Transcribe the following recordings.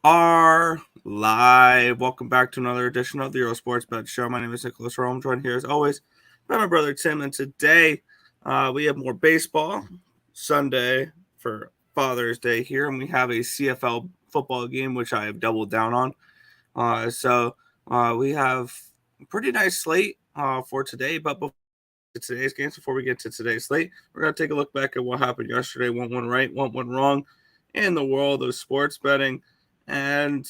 Are live. Welcome back to another edition of the Earle Sports Bet Show. My name is Nicholas Earle. I'm joined here as always by my brother Tim, and today we have more baseball. Sunday for Father's Day here, and we have a CFL football game which I have doubled down on. So we have a pretty nice slate for today. But before we get to today's slate, we're gonna take a look back at what happened yesterday. One right, one wrong in the world of sports betting. And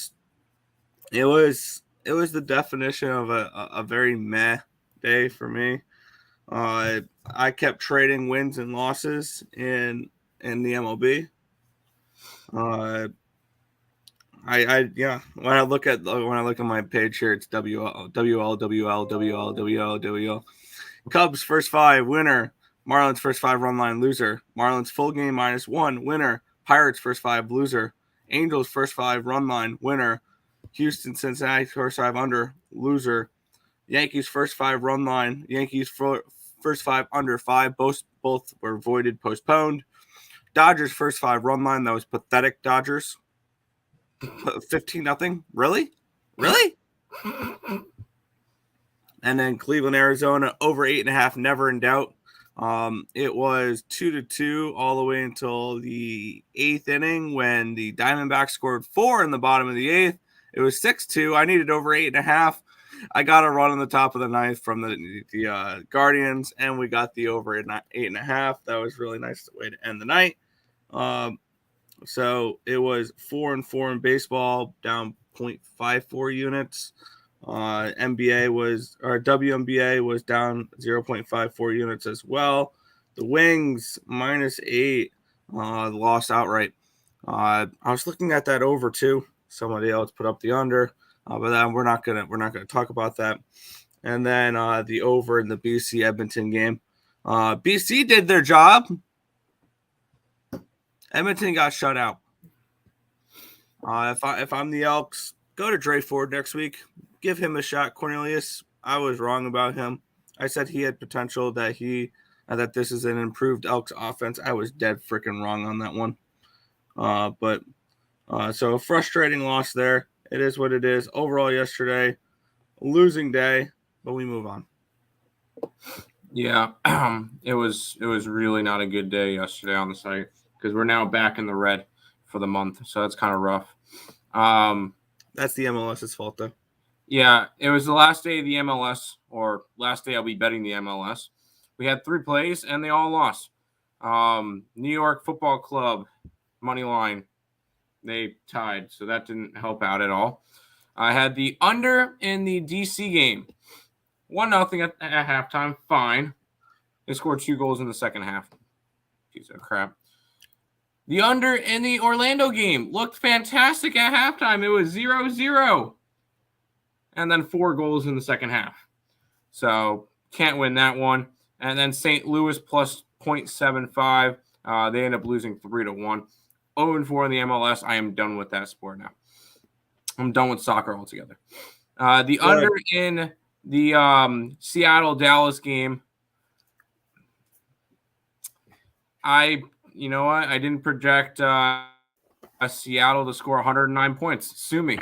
it was the definition of a very meh day for me. I kept trading wins and losses in the MLB. When I look at my page here, it's WL. Cubs first 5 winner. Marlins first 5 run line loser. Marlins full game -1 winner. Pirates first 5 loser. Angels first 5 run line winner. Houston Cincinnati first 5 under loser. Yankees first 5 run line. Yankees first 5 under 5. Both were voided, postponed. Dodgers first 5 run line. That was pathetic. Dodgers 15-0. Really? And then Cleveland, Arizona over 8.5. Never in doubt. It was 2-2 all the way until the 8th inning when the Diamondbacks scored 4 in the bottom of the 8th. It was 6-2. I needed over 8.5. I got a run on the top of the 9th from the Guardians, and we got the over 8.5. That was really nice way to end the night. So it was 4-4 in baseball, down 0.54 units. WNBA was down 0.54 units as well. The Wings -8 lost outright. I was looking at that over too. Somebody else put up the under, but then we're not gonna talk about that. And then the over in the BC Edmonton game. BC did their job. Edmonton got shut out. If I'm the Elks, go to Dre Ford next week. Give him a shot, Cornelius. I was wrong about him. I said he had potential, that this is an improved Elks offense. I was dead freaking wrong on that one. So a frustrating loss there. It is what it is. Overall yesterday, losing day, but we move on. Yeah, it was really not a good day yesterday on the site because we're now back in the red for the month, so that's kind of rough. That's the MLS's fault, though. Yeah, it was the last day of the MLS, or last day I'll be betting the MLS. We had 3 plays, and they all lost. New York Football Club, money line, they tied, so that didn't help out at all. I had the under in the DC game. 1-0 at halftime, fine. They scored 2 goals in the second half. Piece of crap. The under in the Orlando game looked fantastic at halftime. It was 0-0. And then 4 goals in the second half. So, can't win that one. And then St. Louis plus 0.75. They end up losing 3-1. 0-4 in the MLS. I am done with that sport now. I'm done with soccer altogether. The under in the Seattle-Dallas game. You know what? I didn't project Seattle to score 109 points. Sue me.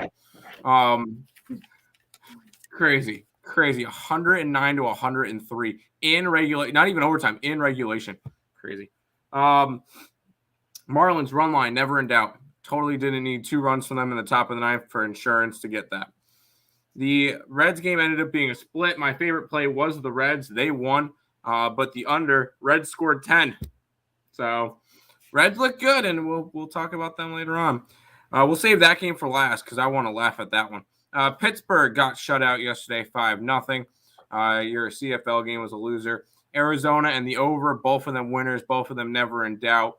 Crazy. 109-103 in regulation. Not even overtime, in regulation. Crazy. Marlins run line, never in doubt. Totally didn't need 2 runs from them in the top of the 9th for insurance to get that. The Reds game ended up being a split. My favorite play was the Reds. They won, but the under, Reds scored 10. So Reds look good, and we'll talk about them later on. We'll save that game for last because I want to laugh at that one. Pittsburgh got shut out yesterday, 5-0. Your CFL game was a loser. Arizona and the over, both of them winners, both of them never in doubt.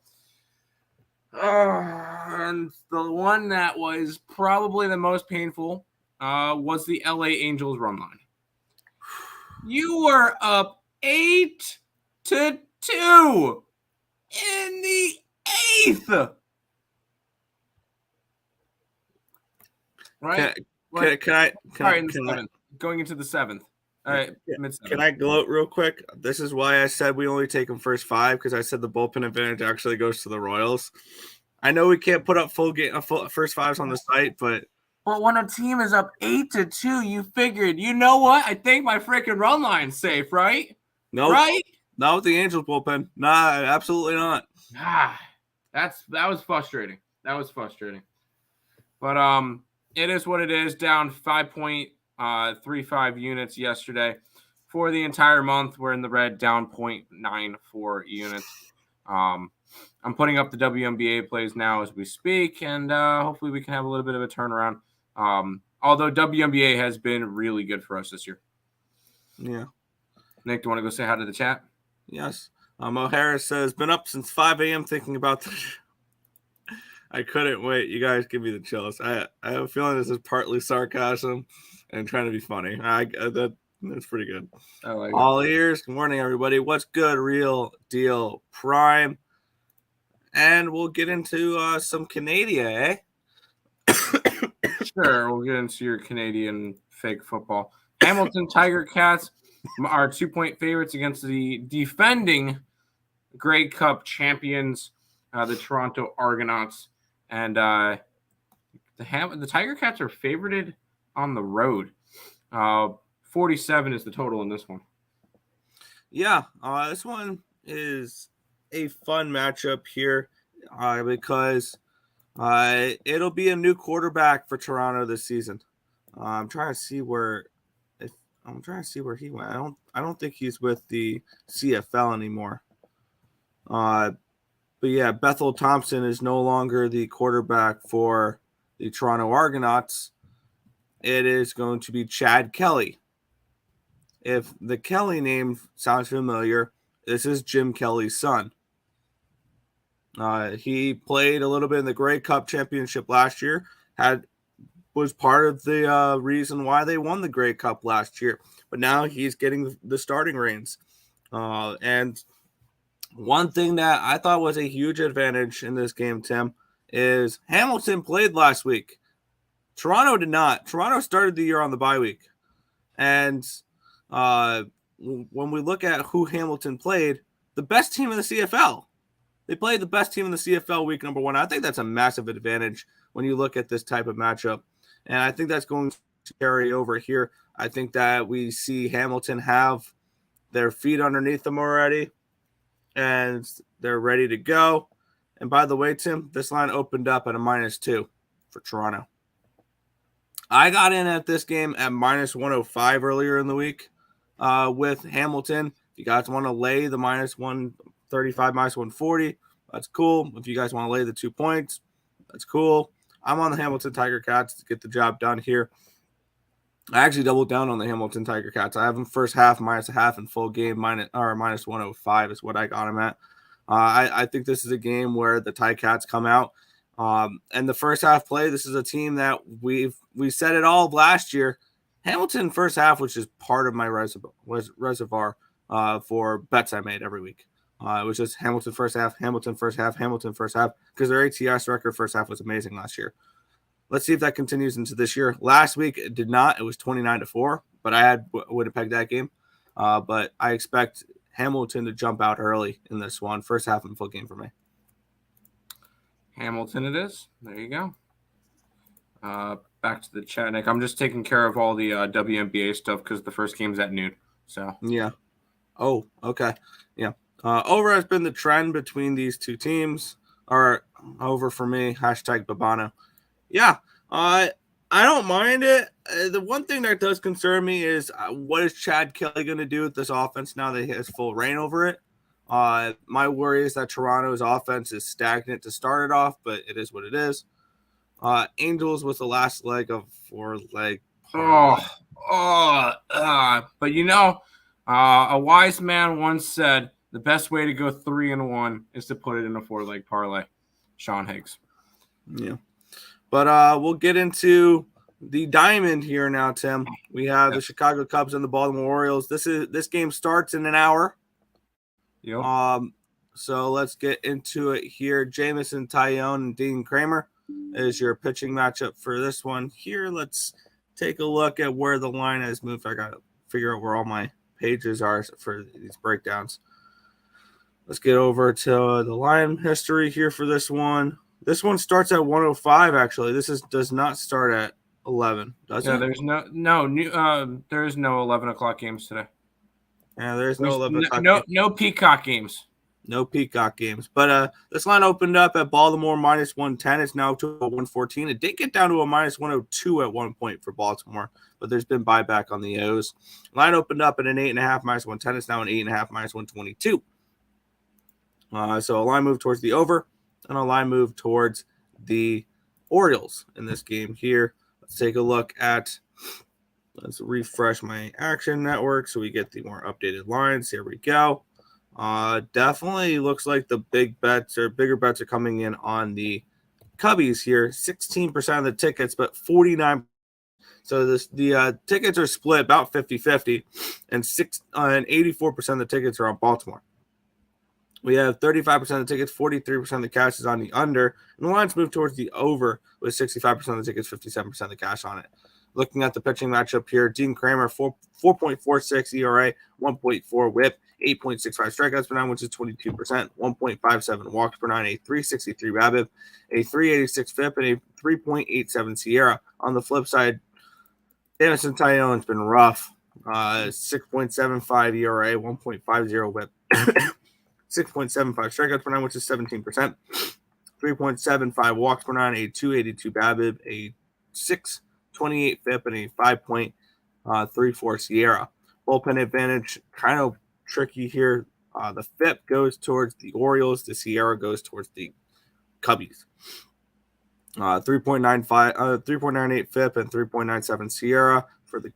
And the one that was probably the most painful was the LA Angels run line. You were up 8-2 in the 8th. Right? Going into the 7th. All right. Can I gloat real quick? This is why I said we only take them first 5, because I said the bullpen advantage actually goes to the Royals. I know we can't put up full first fives on the site, but when a team is up 8-2, you figured, you know what? I think my freaking run line's safe, right? nope, Right? not with the Angels bullpen. Nah, absolutely not. That was frustrating. That was frustrating. But it is what it is. Down 5.35 units yesterday. For the entire month, we're in the red, down 0.94 units. I'm putting up the WNBA plays now as we speak, and hopefully we can have a little bit of a turnaround. Although WNBA has been really good for us this year. Yeah. Nick, do you want to go say hi to the chat? Yes. O'Hara says, been up since 5 a.m. thinking about the I couldn't wait. You guys give me the chills. I have a feeling this is partly sarcasm and trying to be funny. That's pretty good. I like All ears. Good morning, everybody. What's good? Real deal prime. And we'll get into some Canada, eh? Sure, we'll get into your Canadian fake football. Hamilton Tiger Cats are 2-point favorites against the defending Grey Cup champions, the Toronto Argonauts. And the Tiger Cats are favorited on the road. 47 is the total in this one. Yeah, this one is a fun matchup here because it'll be a new quarterback for Toronto this season. I'm trying to see where he went. I don't think he's with the CFL anymore. But yeah, Bethel Thompson is no longer the quarterback for the Toronto Argonauts. It is going to be Chad Kelly. If the Kelly name sounds familiar, this is Jim Kelly's son. He played a little bit in the Grey Cup championship last year. Was part of the reason why they won the Grey Cup last year. But now he's getting the starting reins. And one thing that I thought was a huge advantage in this game, Tim, is Hamilton played last week. Toronto did not. Toronto started the year on the bye week. And when we look at who Hamilton played, the best team in the CFL. They played the best team in the CFL week number 1. I think that's a massive advantage when you look at this type of matchup. And I think that's going to carry over here. I think that we see Hamilton have their feet underneath them already, and they're ready to go. And by the way, Tim, this line opened up at a -2 for Toronto. I got in at this game at -105 earlier in the week with Hamilton. If you guys want to lay the -135, -140, that's cool. If you guys want to lay the 2 points, that's cool. I'm on the Hamilton Tiger Cats to get the job done here. I actually doubled down on the Hamilton Tiger Cats. I have them first half -0.5 and full game -105 is what I got them at. I think this is a game where the Ticats come out. And the first half play, this is a team that we said it all last year. Hamilton first half was just part of my reservoir for bets I made every week. It was just Hamilton first half, Hamilton first half, Hamilton first half, because their ATS record first half was amazing last year. Let's see if that continues into this year. Last week it did not. It was 29-4, but I would have pegged that game. But I expect Hamilton to jump out early in this one. First half and full game for me. Hamilton it is. There you go. Back to the chat, Nick. I'm just taking care of all the WNBA stuff because the first game's at noon. So yeah. Oh, okay. Yeah. Over has been the trend between these two teams. Or over for me. #Babano. Yeah. I don't mind it. The one thing that does concern me is what is Chad Kelly going to do with this offense now that he has full reign over it? My worry is that Toronto's offense is stagnant to start it off, but it is what it is. Angels with the last leg of 4-leg. But you know, a wise man once said the best way to go 3-1 is to put it in a 4-leg parlay. Sean Higgs. Yeah. But we'll get into the diamond here now, Tim. We have the Chicago Cubs and the Baltimore Orioles. This game starts in an hour. Yep. So let's get into it here. Jamison Tyone and Dean Kramer is your pitching matchup for this one. Here, let's take a look at where the line has moved. I got to figure out where all my pages are for these breakdowns. Let's get over to the line history here for this one. This one starts at 105. Actually, does not start at 11. Does it? There's there is no 11 o'clock games today. Yeah, there's no 11 o'clock. No Peacock games. No Peacock games. But this line opened up at Baltimore minus 110. It's now to a 114. It did get down to a minus 102 at one point for Baltimore, but there's been buyback on the O's. Line opened up at an 8.5 minus 110. It's now an 8.5 minus 122. So a line move towards the over and a line move towards the Orioles in this game here. Let's take a look at, let's refresh my action network so we get the more updated lines. Here we go. Definitely looks like the bigger bets are coming in on the Cubbies here. 16% of the tickets, but 49. So the tickets are split about 50-50, and 84% of the tickets are on Baltimore. We have 35% of the tickets, 43% of the cash is on the under, and the lines move towards the over with 65% of the tickets, 57% of the cash on it. Looking at the pitching matchup here, Dean Kramer, 4.46 ERA, 1.4 WHIP, 8.65 strikeouts per nine, which is 22%, 1.57 walks per nine, a 3.63 BABIP, a 3.86 FIP, and a 3.87 SIERA. On the flip side, Jameson Taillon has been rough. 6.75 ERA, 1.50 WHIP, 6.75 strikeouts per nine, which is 17%, 3.75 walks per nine, a 2.82 BABIP, a 6.28 FIP, and a 5.34 SIERA. Bullpen advantage, kind of tricky here. The FIP goes towards the Orioles. The SIERA goes towards the Cubbies. 3.98 FIP and 3.97 SIERA for the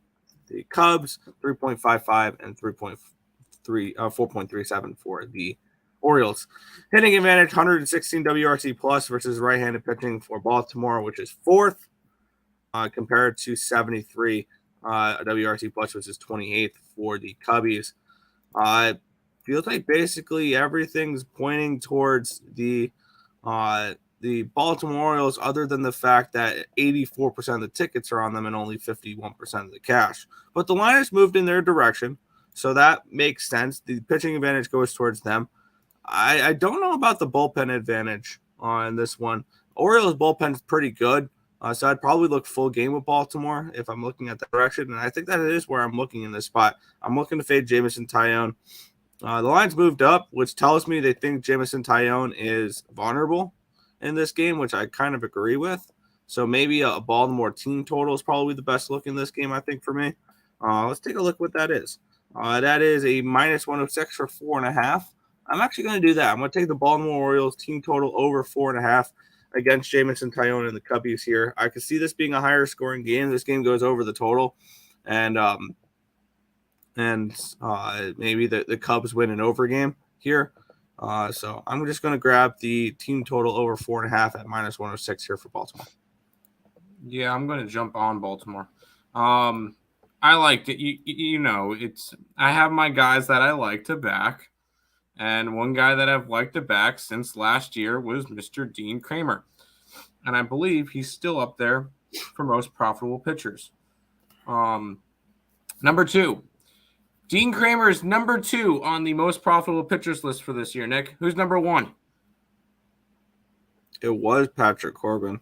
Cubs. 3.55 and 4.37 for the Orioles. Hitting advantage, 116 WRC plus versus right-handed pitching for Baltimore, which is fourth, compared to 73 WRC plus, which is 28th for the Cubbies. Feels like basically everything's pointing towards the Baltimore Orioles, other than the fact that 84% of the tickets are on them and only 51% of the cash. But the line has moved in their direction, so that makes sense. The pitching advantage goes towards them. I don't know about the bullpen advantage on this one. Orioles bullpen is pretty good. So I'd probably look full game with Baltimore if I'm looking at that direction. And I think that is where I'm looking in this spot. I'm looking to fade Jameson Taillon. The line's moved up, which tells me they think Jameson Taillon is vulnerable in this game, which I kind of agree with. So maybe a Baltimore team total is probably the best look in this game, I think, for me. Let's take a look what that is. That is a minus 106 for 4.5. I'm actually going to do that. I'm going to take the Baltimore Orioles team total over 4.5 against Jameson Taillon and the Cubbies here. I could see this being a higher scoring game. This game goes over the total, and maybe the Cubs win an over game here. So I'm just going to grab the team total over 4.5 at minus 106 here for Baltimore. Yeah, I'm going to jump on Baltimore. I liked it. I have my guys that I like to back. And one guy that I've liked to back since last year was Mr. Dean Kramer. And I believe he's still up there for most profitable pitchers. Number 2. Dean Kramer is number 2 on the most profitable pitchers list for this year, Nick. Who's number 1? It was Patrick Corbin.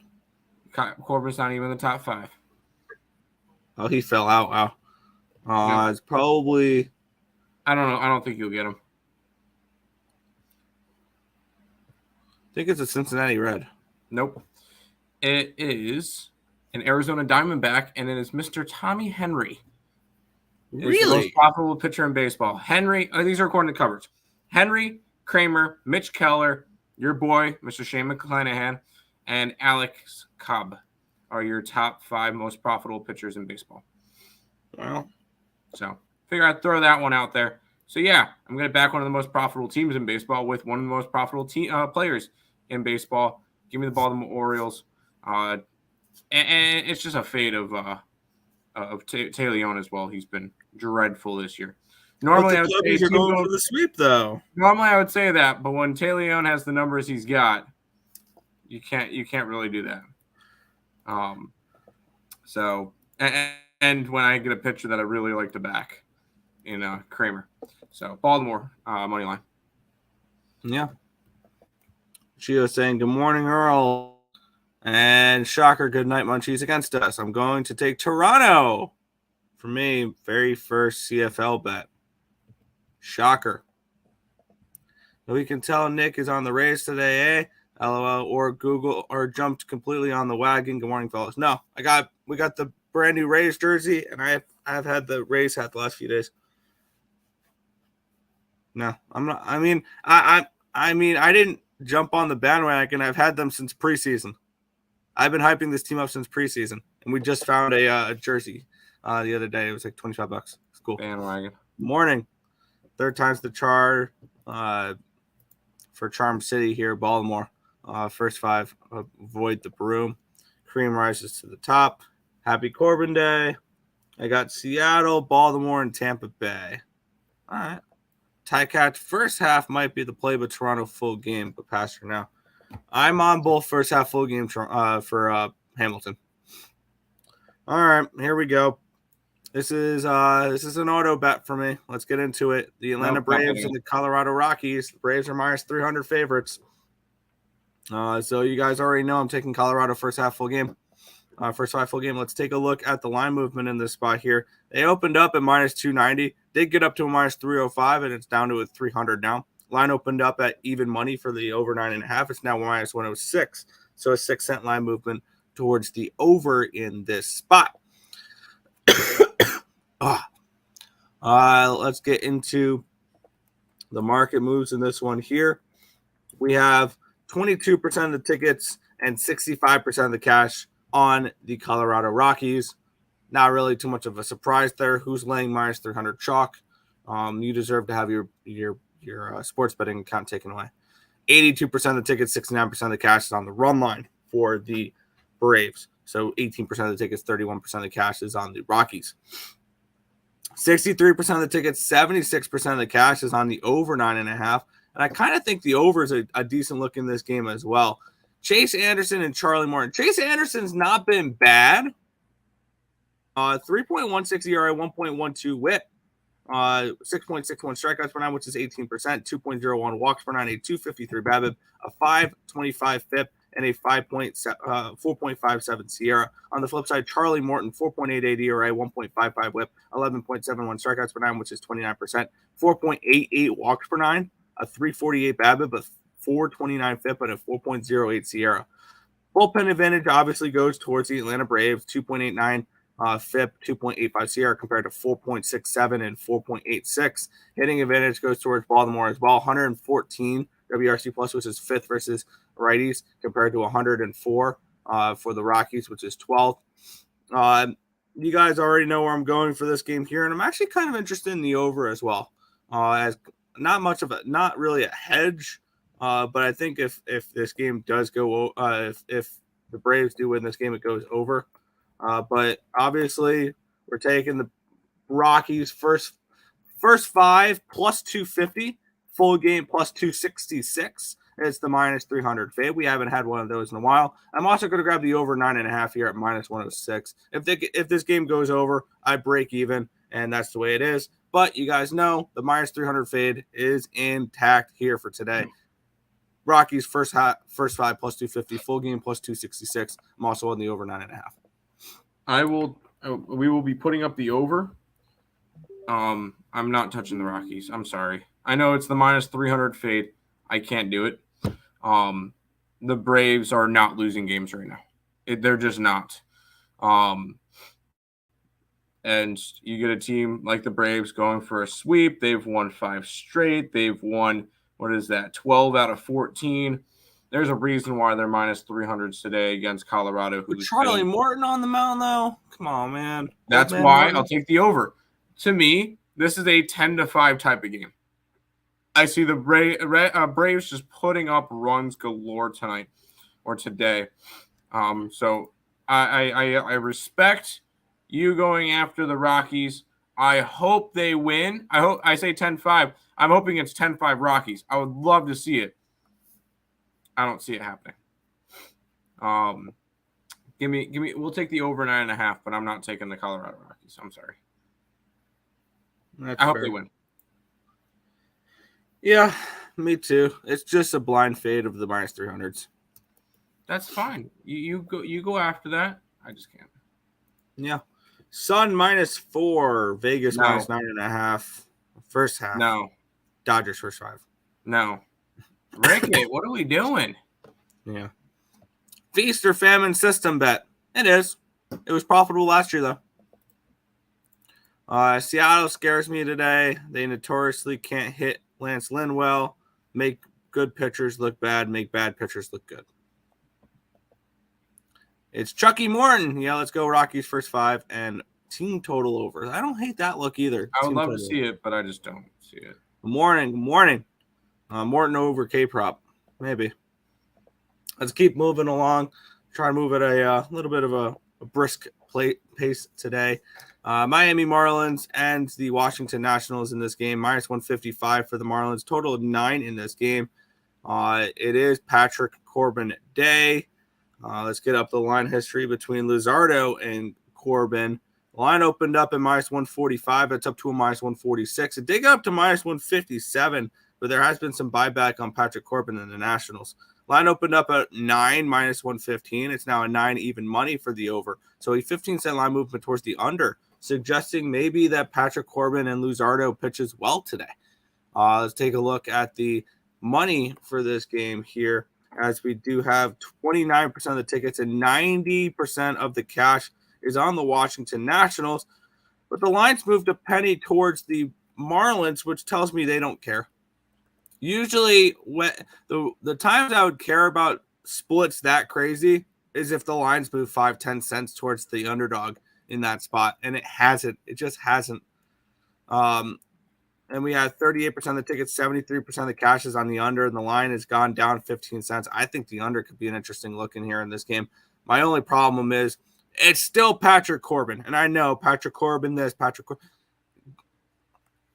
Corbin's not even in the top 5. Oh, he fell out. Wow. No. It's probably... I don't know. I don't think you'll get him. I think it's a Cincinnati Red. Nope. It is an Arizona Diamondback, and it is Mr. Tommy Henry. Really? The most profitable pitcher in baseball. Henry, these are according to coverage. Henry, Kramer, Mitch Keller, your boy, Mr. Shane McClanahan, and Alex Cobb are your top 5 most profitable pitchers in baseball. Wow. So figure I'd throw that one out there. So, yeah, I'm going to back one of the most profitable teams in baseball with one of the most profitable players in baseball. Give me the Baltimore Orioles. And it's just a fade of Taillon as well. He's been dreadful this year. Normally, I would say you're going for the sweep, though. Normally, I would say that, but when Taillon has the numbers he's got, you can't really do that. So, and when I get a pitcher that I really like to back in Kramer. So Baltimore money line. Yeah. Gio saying, good morning, Earle. And Shocker, good night, Munchies against us. I'm going to take Toronto. For me, very first CFL bet. Shocker. We can tell Nick is on the Rays today, eh? LOL, or Google, or jumped completely on the wagon. Good morning, fellas. No, we got the brand new Rays jersey, and I've had the Rays hat the last few days. No, I'm not. I mean, I didn't jump on the bandwagon. I've had them since preseason. I've been hyping this team up since preseason, and we just found a jersey the other day. It was like $25. It's cool. Bandwagon. Morning. Third time's the char for Charm City here, Baltimore. First five, avoid the broom. Cream rises to the top. Happy Corbin Day. I got Seattle, Baltimore, and Tampa Bay. All right. Tie catch first half might be the play, but Toronto full game, but Pastor now. I'm on both first half full game for Hamilton. All right, here we go. This is an auto bet for me. Let's get into it. The Atlanta Braves and the Colorado Rockies. The Braves are minus 300 favorites. So you guys already know I'm taking Colorado first half full game. First half full game. Let's take a look at the line movement in this spot here. They opened up at minus 290. Did get up to a minus 305, and it's down to a 300 now. Line opened up at even money for the over 9.5. It's now minus 106. So a 6-cent line movement towards the over in this spot. Let's get into the market moves in this one here. We have 22% of the tickets and 65% of the cash on the Colorado Rockies. Not really too much of a surprise there. Who's laying minus 300 chalk? You deserve to have your sports betting account taken away. 82% of the tickets, 69% of the cash is on the run line for the Braves. So 18% of the tickets, 31% of the cash is on the Rockies. 63% of the tickets, 76% of the cash is on the over 9.5. And I kind of think the over is a decent look in this game as well. Chase Anderson and Charlie Morton. Chase Anderson's not been bad. 3.16 ERA, 1.12 whip. 6.61 strikeouts per nine, which is 18%, 2.01 walks per nine, a 253 BABIP, a 525 FIP, and a 4.57 Sierra. On the flip side, Charlie Morton, 4.88 ERA, 1.55 whip, 11.71 strikeouts per nine, which is 29%, 4.88 walks per nine, a 348 BABIP, a 429 FIP, and a 4.08 Sierra. Bullpen advantage obviously goes towards the Atlanta Braves, 2.89 FIP, 2.85 Sierra compared to 4.67 and 4.86. Hitting advantage goes towards Baltimore as well. 114 WRC plus, which is fifth versus righties, compared to 104 for the Rockies, which is 12th. You guys already know where I'm going for this game here, and I'm actually kind of interested in the over as well. As not really a hedge, but I think if this game does go, if the Braves do win this game, it goes over. But obviously, we're taking the Rockies first five plus 250, full game plus 266. It's the minus 300 fade. We haven't had one of those in a while. I'm also going to grab the over 9.5 here at minus 106. If this game goes over, I break even, and that's the way it is. But you guys know the minus 300 fade is intact here for today. Rockies first five plus 250, full game plus 266. I'm also on the over 9.5. We will be putting up the over. I'm not touching the Rockies. I'm sorry. I know it's the minus 300 fade. I can't do it. The Braves are not losing games right now. They're just not. And you get a team like the Braves going for a sweep. They've won 5 straight. They've won, 12 out of 14. There's a reason why they're minus 300s today against Colorado. With Charlie Morton on the mound, though? Come on, man. That's why I'll take the over. To me, this is a 10-5 type of game. I see the Braves just putting up runs galore tonight or today. So I respect you going after the Rockies. I hope they win. I say 10-5. I'm hoping it's 10-5 Rockies. I would love to see it. I don't see it happening. Give me. We'll take the over 9.5, but I'm not taking the Colorado Rockies. I'm sorry. That's I hope they win. Yeah, me too. It's just a blind fade of the minus 300s. That's fine. You go after that. I just can't. Yeah. Sun -4, Vegas No. -9.5. First half. No. Dodgers first 5. No. Rickett, what are we doing? Yeah. Feast or famine system bet. It is. It was profitable last year, though. Seattle scares me today. They notoriously can't hit Lance Lynn well, make good pitchers look bad, make bad pitchers look good. It's Chucky Morton. Yeah, let's go Rockies first 5 and team total over. I don't hate that look either. I would team love total. to see it, but I just don't see it. Good morning. Morton over K-prop. Maybe. Let's keep moving along. Try to move at a little bit of a brisk pace today. Miami Marlins and the Washington Nationals in this game. -155 for the Marlins. Total of 9 in this game. It is Patrick Corbin Day. Let's get up the line history between Luzardo and Corbin. The line opened up at -145. It's up to a -146. It did get up to -157, but there has been some buyback on Patrick Corbin and the Nationals. Line opened up at 9, -115. It's now a 9 even money for the over. So a 15-cent line movement towards the under, suggesting maybe that Patrick Corbin and Luzardo pitches well today. Let's take a look at the money for this game here, as we do have 29% of the tickets and 90% of the cash is on the Washington Nationals. But the line's moved a penny towards the Marlins, which tells me they don't care. Usually, when the times I would care about splits that crazy is if the lines move 5-10 cents towards the underdog in that spot, and it hasn't. It just hasn't. And we had 38% of the tickets, 73% of the cash is on the under, and the line has gone down 15 cents. I think the under could be an interesting look in here in this game. My only problem is it's still Patrick Corbin, and I know Patrick Corbin this, Patrick Corbin.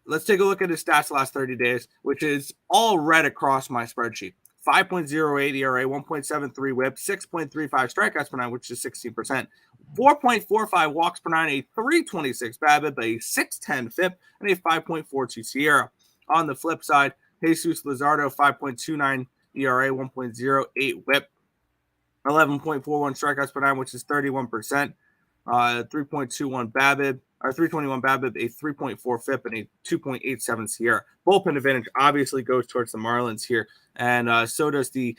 Let's take a look at his stats the last 30 days, which is all red across my spreadsheet. 5.08 ERA, 1.73 whip, 6.35 strikeouts per 9, which is 16%. 4.45 walks per 9, a 326 BABIP, a 610 FIP, and a 5.42 SIERA. On the flip side, Jesus Luzardo, 5.29 ERA, 1.08 whip, 11.41 strikeouts per 9, which is 31%. 3.21 BABIP, or 321 BABIP, a 3.4 FIP, and a 2.87 SIERA. Bullpen advantage obviously goes towards the Marlins here, and so does the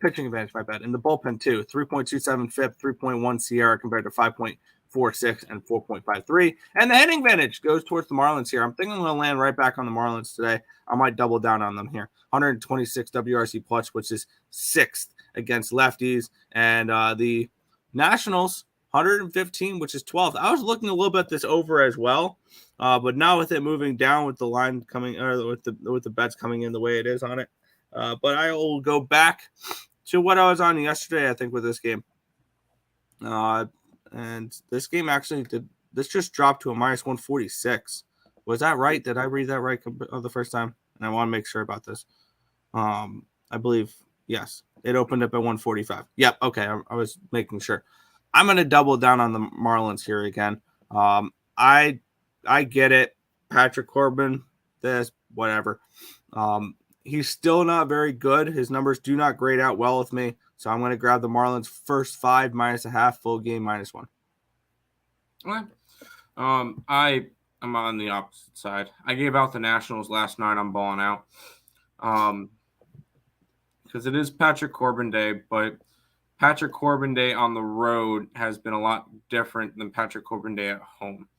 pitching advantage, my bad, and the bullpen too. 3.27 FIP, 3.1 SIERA compared to 5.46 and 4.53. And the hitting advantage goes towards the Marlins here. I'm thinking I'm going to land right back on the Marlins today. I might double down on them here. 126 WRC plus, which is 6th against lefties, and the Nationals 115, which is 12th. I was looking a little bit at this over as well, but now with it moving down, with the line coming, or with the bets coming in the way it is on it, but I will go back to what I was on yesterday, I think, with this game. And this game actually this just dropped to a -146. Was that right? Did I read that right the first time? And I want to make sure about this. I believe, yes, it opened up at 145. Yep. Okay. I was making sure. I'm going to double down on the Marlins here again. I get it. Patrick Corbin, this, whatever. He's still not very good. His numbers do not grade out well with me. So I'm going to grab the Marlins first 5 -0.5, full game -1. Okay. I'm on the opposite side. I gave out the Nationals last night. I'm balling out. Because it is Patrick Corbin Day, but Patrick Corbin Day on the road has been a lot different than Patrick Corbin Day at home.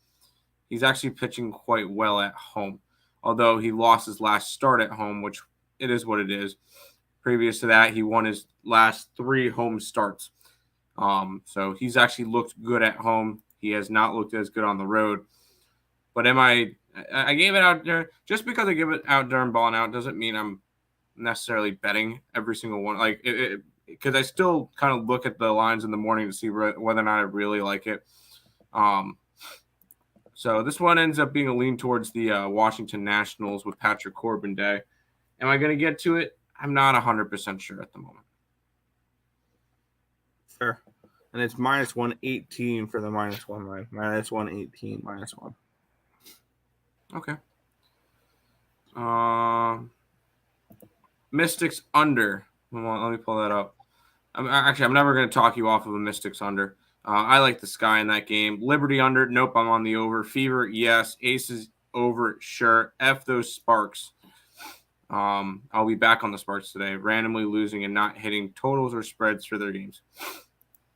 He's actually pitching quite well at home, although he lost his last start at home, which it is what it is. Previous to that, he won his last 3 home starts. So he's actually looked good at home. He has not looked as good on the road. But I gave it out there. Just because I give it out during balling out doesn't mean I'm necessarily betting every single one. Like, because I still kind of look at the lines in the morning to see whether or not I really like it. So this one ends up being a lean towards the Washington Nationals with Patrick Corbin Day. Am I going to get to it? I'm not 100% sure at the moment. Fair. And it's -118 for the -1 line. -118, -1. Okay. Mystics under. Let me pull that up. I'm never going to talk you off of a Mystics under. I like the Sky in that game. Liberty under. Nope, I'm on the over. Fever, yes. Aces over, sure. F those Sparks. I'll be back on the Sparks today, randomly losing and not hitting totals or spreads for their games.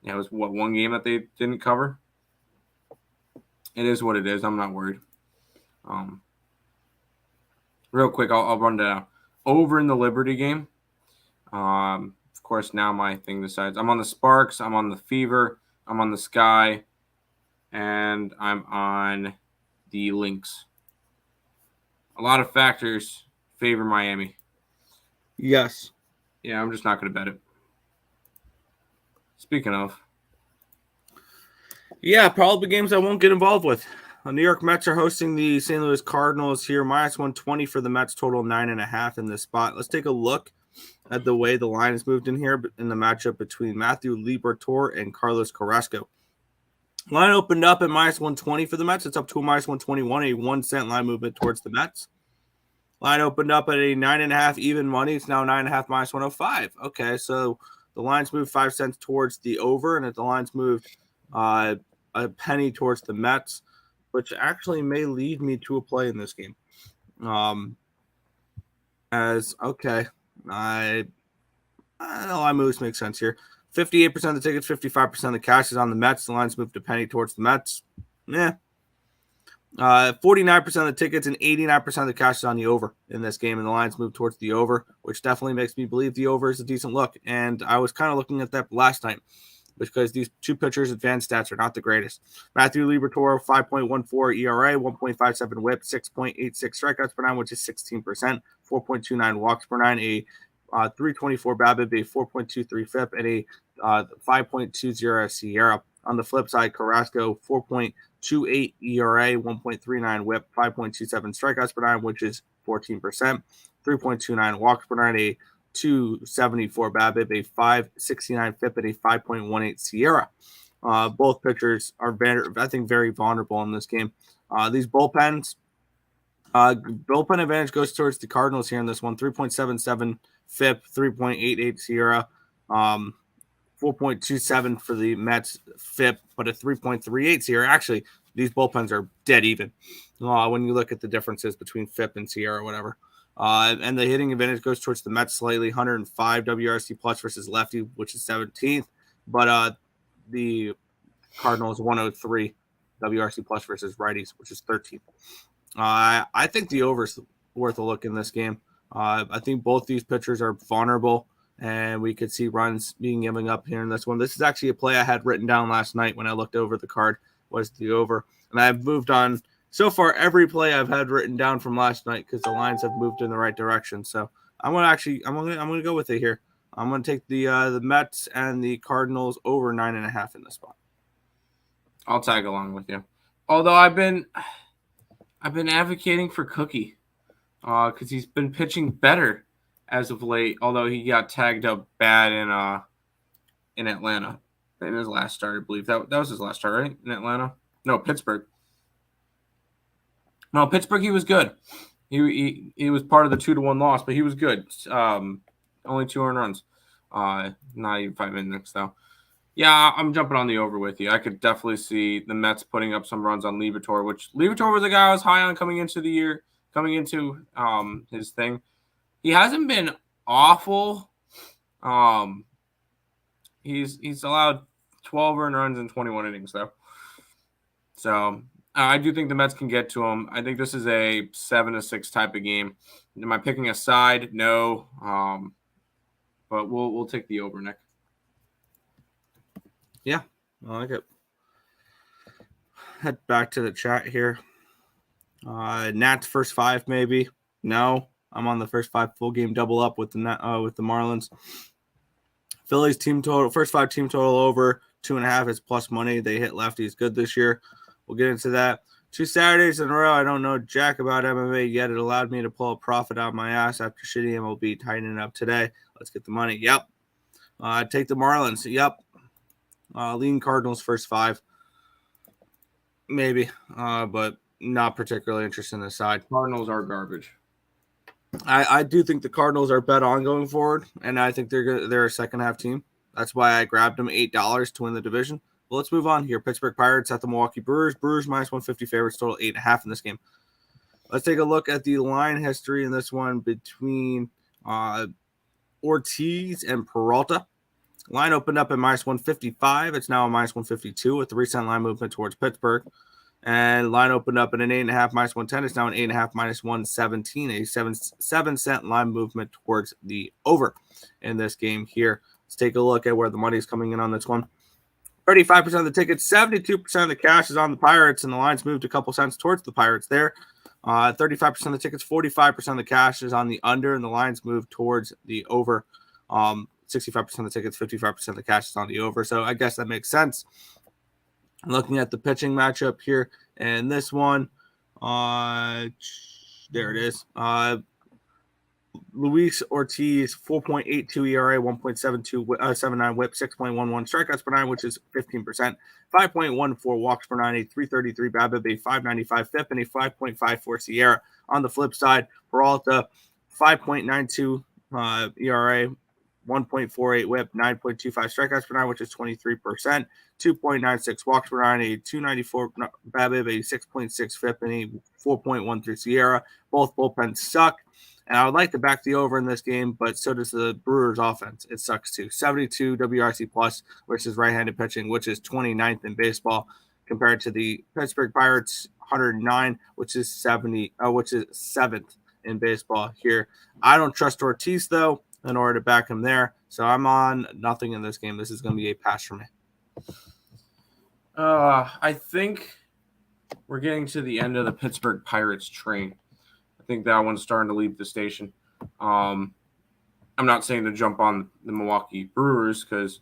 Yeah, it was one game that they didn't cover. It is what it is. I'm not worried. Real quick, I'll run down. Over in the Liberty game. Of course, now my thing decides. I'm on the Sparks. I'm on the Fever. I'm on the Sky. And I'm on the Lynx. A lot of factors favor Miami. Yes. Yeah, I'm just not going to bet it. Speaking of. Yeah, probably games I won't get involved with. The New York Mets are hosting the St. Louis Cardinals here. Minus 120 for the Mets, total 9.5 in this spot. Let's take a look at the way the line has moved in here in the matchup between Matthew Liberatore and Carlos Carrasco. Line opened up at minus 120 for the Mets. It's up to a minus 121, a 1 cent line movement towards the Mets. Line opened up at a 9.5 even money. It's now 9.5 minus 105. Okay, so the line's moved 5 cents towards the over, and the line's moved a penny towards the Mets, which actually may lead me to a play in this game. I line moves make sense here. 58% of the tickets, 55% of the cash is on the Mets. The line's moved a penny towards the Mets. 49% of the tickets and 89% of the cash is on the over in this game, and the line's moved towards the over, which definitely makes me believe the over is a decent look. And I was kind of looking at that last night because these two pitchers' advanced stats are not the greatest. Matthew Liberatore, 5.14 ERA, 1.57 WHIP, 6.86 strikeouts per nine, which is 16%, 4.29 walks per nine, a 3.24 BABIP, a 4.23 FIP, and a 5.20 Sierra. On the flip side, Carrasco, 4.28 ERA, 1.39 WHIP, 5.27 strikeouts per nine, which is 14%, 3.29 walks per nine, a 274 BABIP, a 569 FIP, and a 5.18 Sierra. Both pitchers are, I think, very vulnerable in this game. These bullpens, bullpen advantage goes towards the Cardinals here in this one. 3.77 FIP, 3.88 Sierra, 4.27 for the Mets FIP, but a 3.38 Sierra. Actually, these bullpens are dead even when you look at the differences between FIP and Sierra or whatever. And the hitting advantage goes towards the Mets slightly, 105 WRC plus versus lefty, which is 17th. But the Cardinals 103 WRC plus versus righties, which is 13th. I think the over is worth a look in this game. I think both these pitchers are vulnerable, and we could see runs being given up here in this one. This is actually a play I had written down last night when I looked over the card, was the over. And I've moved on. So far, every play I've had written down from last night because the lines have moved in the right direction. So I'm gonna go with it here. I'm gonna take the Mets and the Cardinals over 9.5 in this spot. I'll tag along with you. Although I've been advocating for Cookie because he's been pitching better as of late. Although he got tagged up bad in Atlanta in his last start, I believe that was his last start, right? In Atlanta, no, Pittsburgh. No, Pittsburgh, he was good. He was part of the 2-1 loss, but he was good. Only 2 earned runs. Not even 5 innings, though. Yeah, I'm jumping on the over with you. I could definitely see the Mets putting up some runs on Liberatore, which Liberatore was a guy I was high on coming into the year, coming into his thing. He hasn't been awful. He's allowed 12 earned runs in 21 innings, though. So I do think the Mets can get to him. I think this is a 7-6 type of game. Am I picking a side? No. But we'll take the over, Nick. Yeah, I like it. Head back to the chat here. Nats first 5, maybe. No, I'm on the first 5 full game double up with the Marlins. Phillies team total, first 5 team total over 2.5 is plus money. They hit lefties good this year. We'll get into that. 2 Saturdays in a row. I don't know jack about MMA yet. It allowed me to pull a profit out of my ass after shitty MLB tightening up today. Let's get the money. Yep. Take the Marlins. Yep. Lean Cardinals first 5. Maybe. But not particularly interested in the side. Cardinals are garbage. I do think the Cardinals are bet on going forward, and I think they're a second half team. That's why I grabbed them $8 to win the division. Well, let's move on here. Pittsburgh Pirates at the Milwaukee Brewers. Brewers minus 150 favorites, total 8.5 in this game. Let's take a look at the line history in this one between Ortiz and Peralta. Line opened up at minus 155. It's now a minus 152, a 3-cent line movement towards Pittsburgh. And line opened up at an 8.5 minus 110. It's now an 8.5 minus 117, a 7-cent line movement towards the over in this game here. Let's take a look at where the money is coming in on this one. 35% of the tickets, 72% of the cash is on the Pirates, and the line's moved a couple cents towards the Pirates there. 35% of the tickets, 45% of the cash is on the under, and the line's moved towards the over. 65% of the tickets, 55% of the cash is on the over. So I guess that makes sense. Looking at the pitching matchup here, and this one, there it is. Luis Ortiz, 4.82 ERA, 1.79 WHIP, 6.11 strikeouts per nine, which is 15%, 5.14 walks per nine, a 333 BABIP, a 595 FIP, and a 5.54 SIERA. On the flip side, Peralta, 5.92 ERA, 1.48 WHIP, 9.25 strikeouts per nine, which is 23%, 2.96 walks per nine, a 294 BABIP, a 6.6 FIP, and a 4.13 SIERA. Both bullpens suck. And I would like to back the over in this game, but so does the Brewers offense. It sucks too. 72 WRC plus versus right-handed pitching, which is 29th in baseball, compared to the Pittsburgh Pirates 109, which is 7th in baseball here. I don't trust Ortiz though in order to back him there, so I'm on nothing in this game. This is going to be a pass for me. I think we're getting to the end of the Pittsburgh Pirates train. I think that one's starting to leave the station. I'm not saying to jump on the Milwaukee Brewers but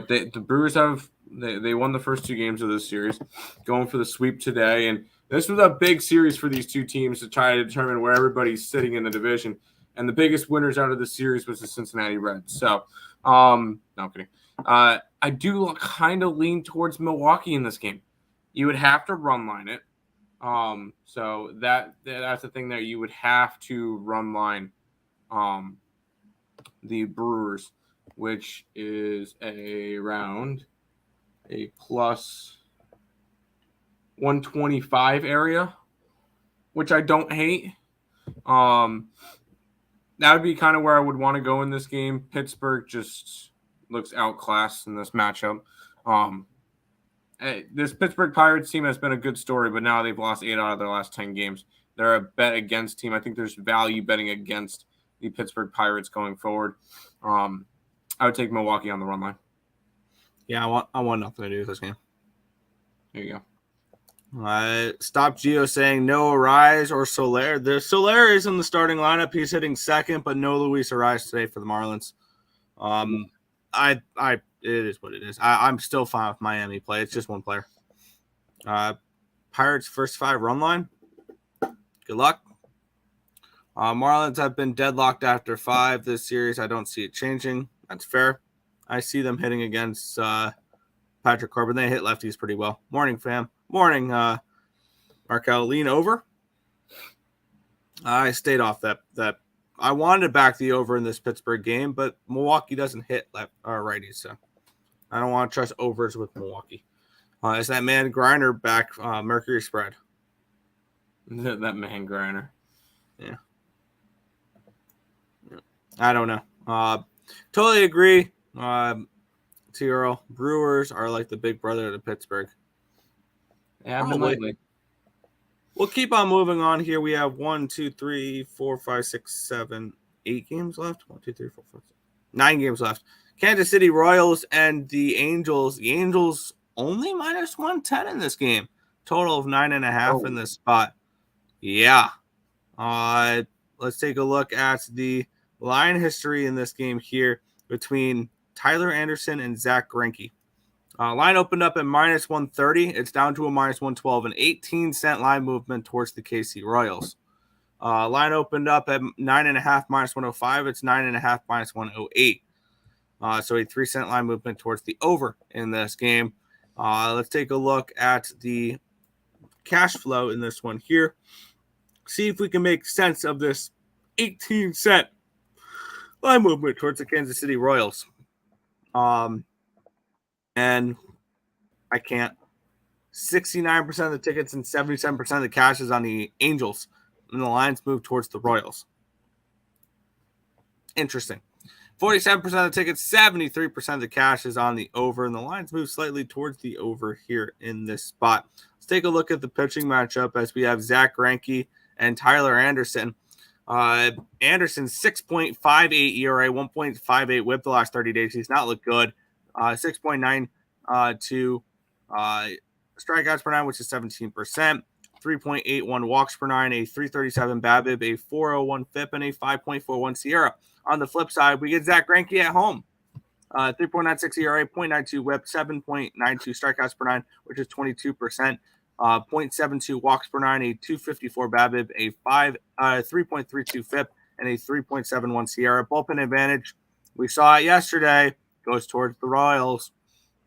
the Brewers they won the first two games of this series, going for the sweep today, and this was a big series for these two teams to try to determine where everybody's sitting in the division. And the biggest winners out of the series was the Cincinnati Reds. So, no, I'm kidding. I do kind of lean towards Milwaukee in this game. You would have to run line it. So that's the thing there. You would have to run line the Brewers, which is around a plus 125 area, which I don't hate. That would be kind of where I would want to go in this game. Pittsburgh just looks outclassed in this matchup. This Pittsburgh Pirates team has been a good story, but now they've lost 8 out of their last 10 games. They're a bet against team. I think there's value betting against the Pittsburgh Pirates going forward. I would take Milwaukee on the run line. Yeah, I want nothing to do with this game. There you go. Stop Gio saying no Arise or Soler. The Soler is in the starting lineup. He's hitting second, but no Luis Arise today for the Marlins. It is what it is. I'm still fine with Miami play. It's just one player. Pirates first 5 run line. Good luck. Marlins have been deadlocked after 5 this series. I don't see it changing. That's fair. I see them hitting against Patrick Corbin. They hit lefties pretty well. Morning, fam. Morning, Markel. Lean over. I stayed off that. I wanted to back the over in this Pittsburgh game, but Milwaukee doesn't hit righties, so I don't want to trust overs with Milwaukee. Is that man Griner back? Mercury spread. That man Griner. Yeah. I don't know. Totally agree. To Earle, Brewers are like the big brother to Pittsburgh. Yeah, lately. We'll keep on moving on here. We have 1, 2, 3, 4, 5, 6, 7, 8 games left. 1, 2, 3, 4, 5, 6, 9 games left. Kansas City Royals and the Angels. The Angels only minus 110 in this game. Total of 9.5 in this spot. Yeah. Let's take a look at the line history in this game here between Tyler Anderson and Zach Greinke. Line opened up at minus 130. It's down to a minus 112, an 18-cent line movement towards the KC Royals. Line opened up at 9.5 minus 105. It's 9.5 minus 108. So a 3-cent line movement towards the over in this game. Let's take a look at the cash flow in this one here. see if we can make sense of this 18-cent line movement towards the Kansas City Royals. And I can't. 69% of the tickets and 77% of the cash is on the Angels, and the lines move towards the Royals. Interesting. 47% of the tickets, 73% of the cash is on the over, and the lines move slightly towards the over here in this spot. Let's take a look at the pitching matchup as we have Zach Greinke and Tyler Anderson. Anderson's 6.58 ERA, 1.58 whip the last 30 days. He's not looked good. 6.92 strikeouts per nine, which is 17%. 3.81 walks per nine, a 337 BABIP, a 401 FIP, and a 5.41 SIERA. On the flip side, we get Zach Greinke at home. 3.96 ERA, 0.92 whip, 7.92 strikeouts per nine, which is 22%. 0.72 walks per nine, a 254 BABIP, a 3.32 FIP, and a 3.71 SIERA. Bullpen advantage, we saw it yesterday, goes towards the Royals.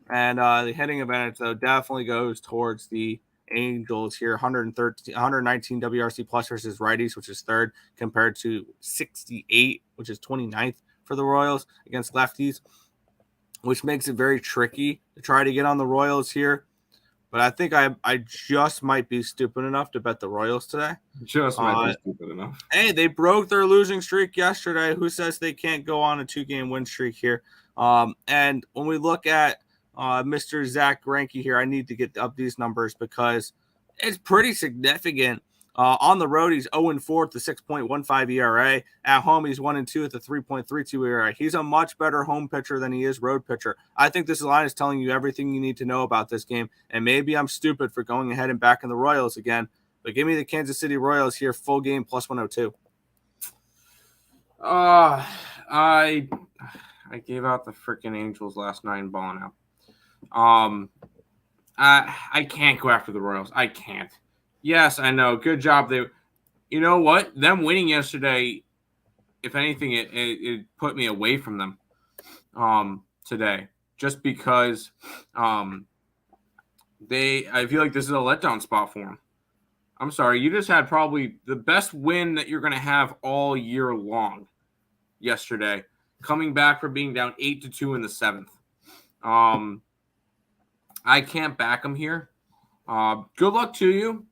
And the hitting advantage, though, definitely goes towards the Angels here. 119 WRC plus versus righties, which is third, compared to 68, which is 29th for the Royals against lefties, which makes it very tricky to try to get on the Royals here. But I think I just might be stupid enough to bet the Royals today. Just might be stupid enough. Hey, they broke their losing streak yesterday. Who says they can't go on a 2-game win streak here? And when we look at Mr. Zach Greinke here, I need to get up these numbers because it's pretty significant. On the road, he's 0-4 with a 6.15 ERA. At home, he's 1-2 with a 3.32 ERA. He's a much better home pitcher than he is road pitcher. I think this line is telling you everything you need to know about this game. And maybe I'm stupid for going ahead and backing the Royals again, but give me the Kansas City Royals here, full game plus 102. I gave out the freaking Angels last night and balling out. I can't go after the Royals. I can't. Yes, I know. Good job. You know what? Them winning yesterday, if anything, it put me away from them today. Just because I feel like this is a letdown spot for them. I'm sorry. You just had probably the best win that you're going to have all year long yesterday, coming back from being down 8-2 in the 7th. I can't back them here. Good luck to you.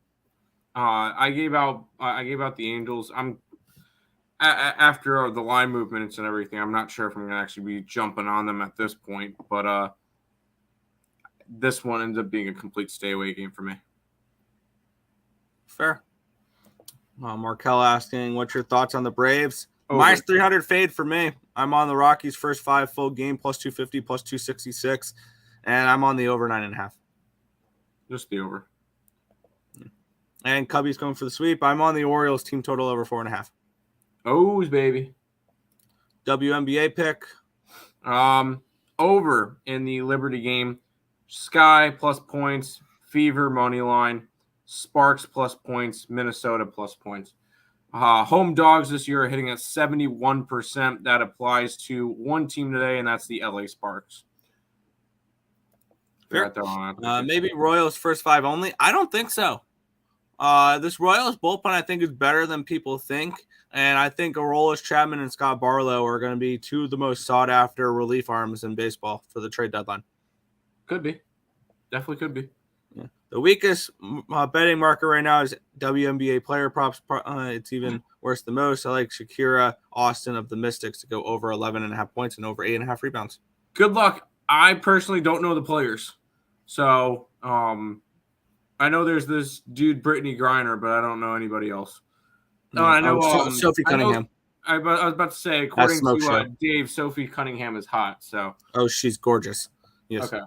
I gave out the Angels. I'm after the line movements and everything. I'm not sure if I'm going to actually be jumping on them at this point, but this one ends up being a complete stay away game for me. Fair. Markel asking, what's your thoughts on the Braves? Over. Minus 300 fade for me. I'm on the Rockies' first 5 full game, plus 250, plus 266, and I'm on the over 9.5. Just the over. And Cubby's going for the sweep. I'm on the Orioles team total over 4.5. O's, baby. WNBA pick. Over in the Liberty game. Sky plus points. Fever money line. Sparks plus points. Minnesota plus points. Home dogs this year are hitting at 71%. That applies to one team today, and that's the LA Sparks. Fair. Maybe Royals first 5 only. I don't think so. This Royals bullpen, I think, is better than people think. And I think Aroldis Chapman and Scott Barlow are going to be 2 of the most sought-after relief arms in baseball for the trade deadline. Could be. Definitely could be. Yeah. The weakest betting marker right now is WNBA player props. It's even worse than most. I like Shakira Austin of the Mystics to go over 11.5 points and over 8.5 rebounds. Good luck. I personally don't know the players. So, I know there's this dude, Brittany Griner, but I don't know anybody else. No, I know Sophie Cunningham. I was about to say, according to Dave, Sophie Cunningham is hot. So, she's gorgeous. Yes. Okay.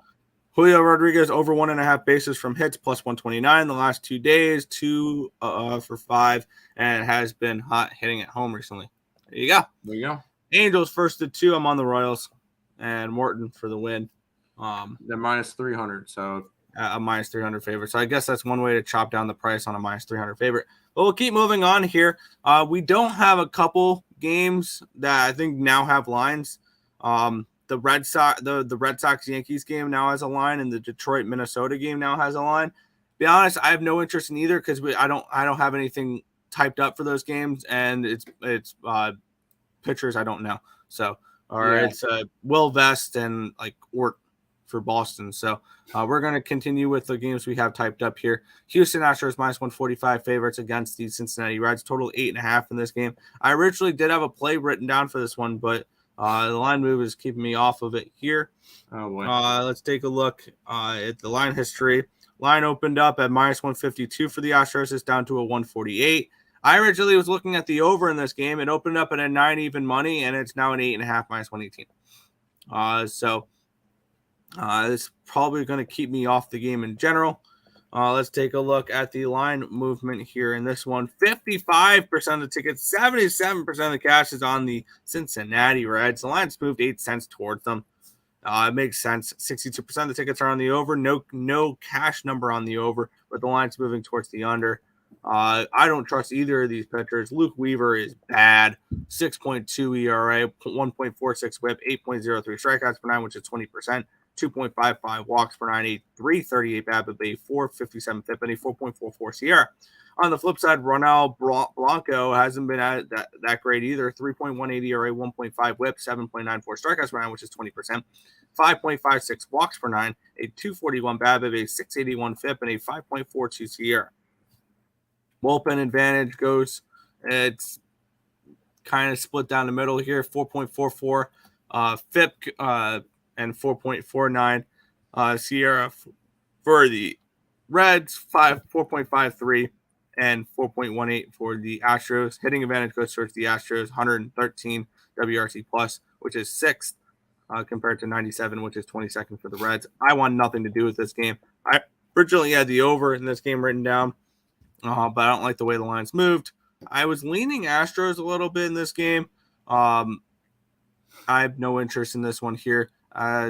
Julio Rodriguez over 1.5 bases from hits, plus 129 the last 2 days, 2 for 5, and has been hot hitting at home recently. There you go. There you go. Angels first to 2. I'm on the Royals, and Morton for the win. They're minus 300, so a minus 300 favorite. So I guess that's one way to chop down the price on a minus 300 favorite. But we'll keep moving on here. We don't have a couple games that I think now have lines. The Red Sox Yankees game now has a line, and the Detroit Minnesota game now has a line. Be honest, I have no interest in either because I don't have anything typed up for those games, and it's pitchers I don't know. So, or Yeah. it's Will Vest and like Ort for Boston. So we're going to continue with the games we have typed up here. Houston Astros -145 favorites against the Cincinnati Reds. Total 8.5 in this game. I originally did have a play written down for this one, but the line move is keeping me off of it here. Oh boy. Let's take a look at the line history. Line opened up at -152 for the Astros. It's down to a 148. I originally was looking at the over in this game. It opened up at a 9 even money, and it's now an 8.5 -118. So it's probably going to keep me off the game in general. Let's take a look at the line movement here in this one. 55% of the tickets, 77% of the cash is on the Cincinnati Reds. The line's moved 8 cents towards them. It makes sense. 62% of the tickets are on the over. No cash number on the over, but the line's moving towards the under. I don't trust either of these pitchers. Luke Weaver is bad. 6.2 ERA, 1.46 WHIP, 8.03 strikeouts per 9, which is 20%. 2.55 walks per 9, 338 BABIP, 457 FIP, and a 4.44 Sierra. On the flip side, Ronald Blanco hasn't been that great either. 3.18 ERA, 1.5 WHIP, 7.94 strikeouts per 9, which is 20%. 5.56 walks per 9, a 241 BABIP, a 681 FIP, and a 5.42 Sierra. Bullpen advantage goes, it's kind of split down the middle here. 4.44 FIP and 4.49 Sierra for the Reds, 4.53 and 4.18 for the Astros. Hitting advantage goes towards the Astros, 113 WRC plus, which is 6th compared to 97, which is 22nd for the Reds. I want nothing to do with this game. I originally had the over in this game written down, but I don't like the way the line's moved. I was leaning Astros a little bit in this game. I have no interest in this one here.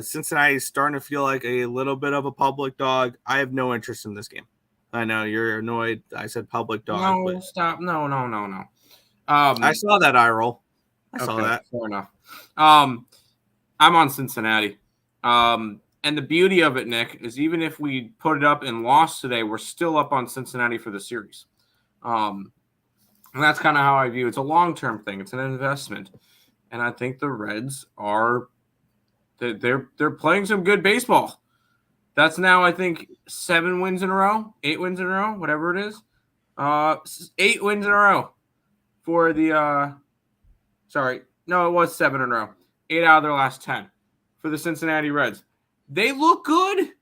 Cincinnati is starting to feel like a little bit of a public dog. I have no interest in this game. I know you're annoyed. I said public dog. No, but stop. No. I saw that eye roll. I saw that. Fair enough. I'm on Cincinnati. And the beauty of it, Nick, is even if we put it up and lost today, we're still up on Cincinnati for the series. And that's kind of how I view it. It's a long-term thing. It's an investment. And I think the Reds are they're playing some good baseball. That's now, I think, 7 wins in a row, 8 wins in a row, whatever it is. 8 wins in a row for the it was 7 in a row. 8 out of their last 10 for the Cincinnati Reds. They look good.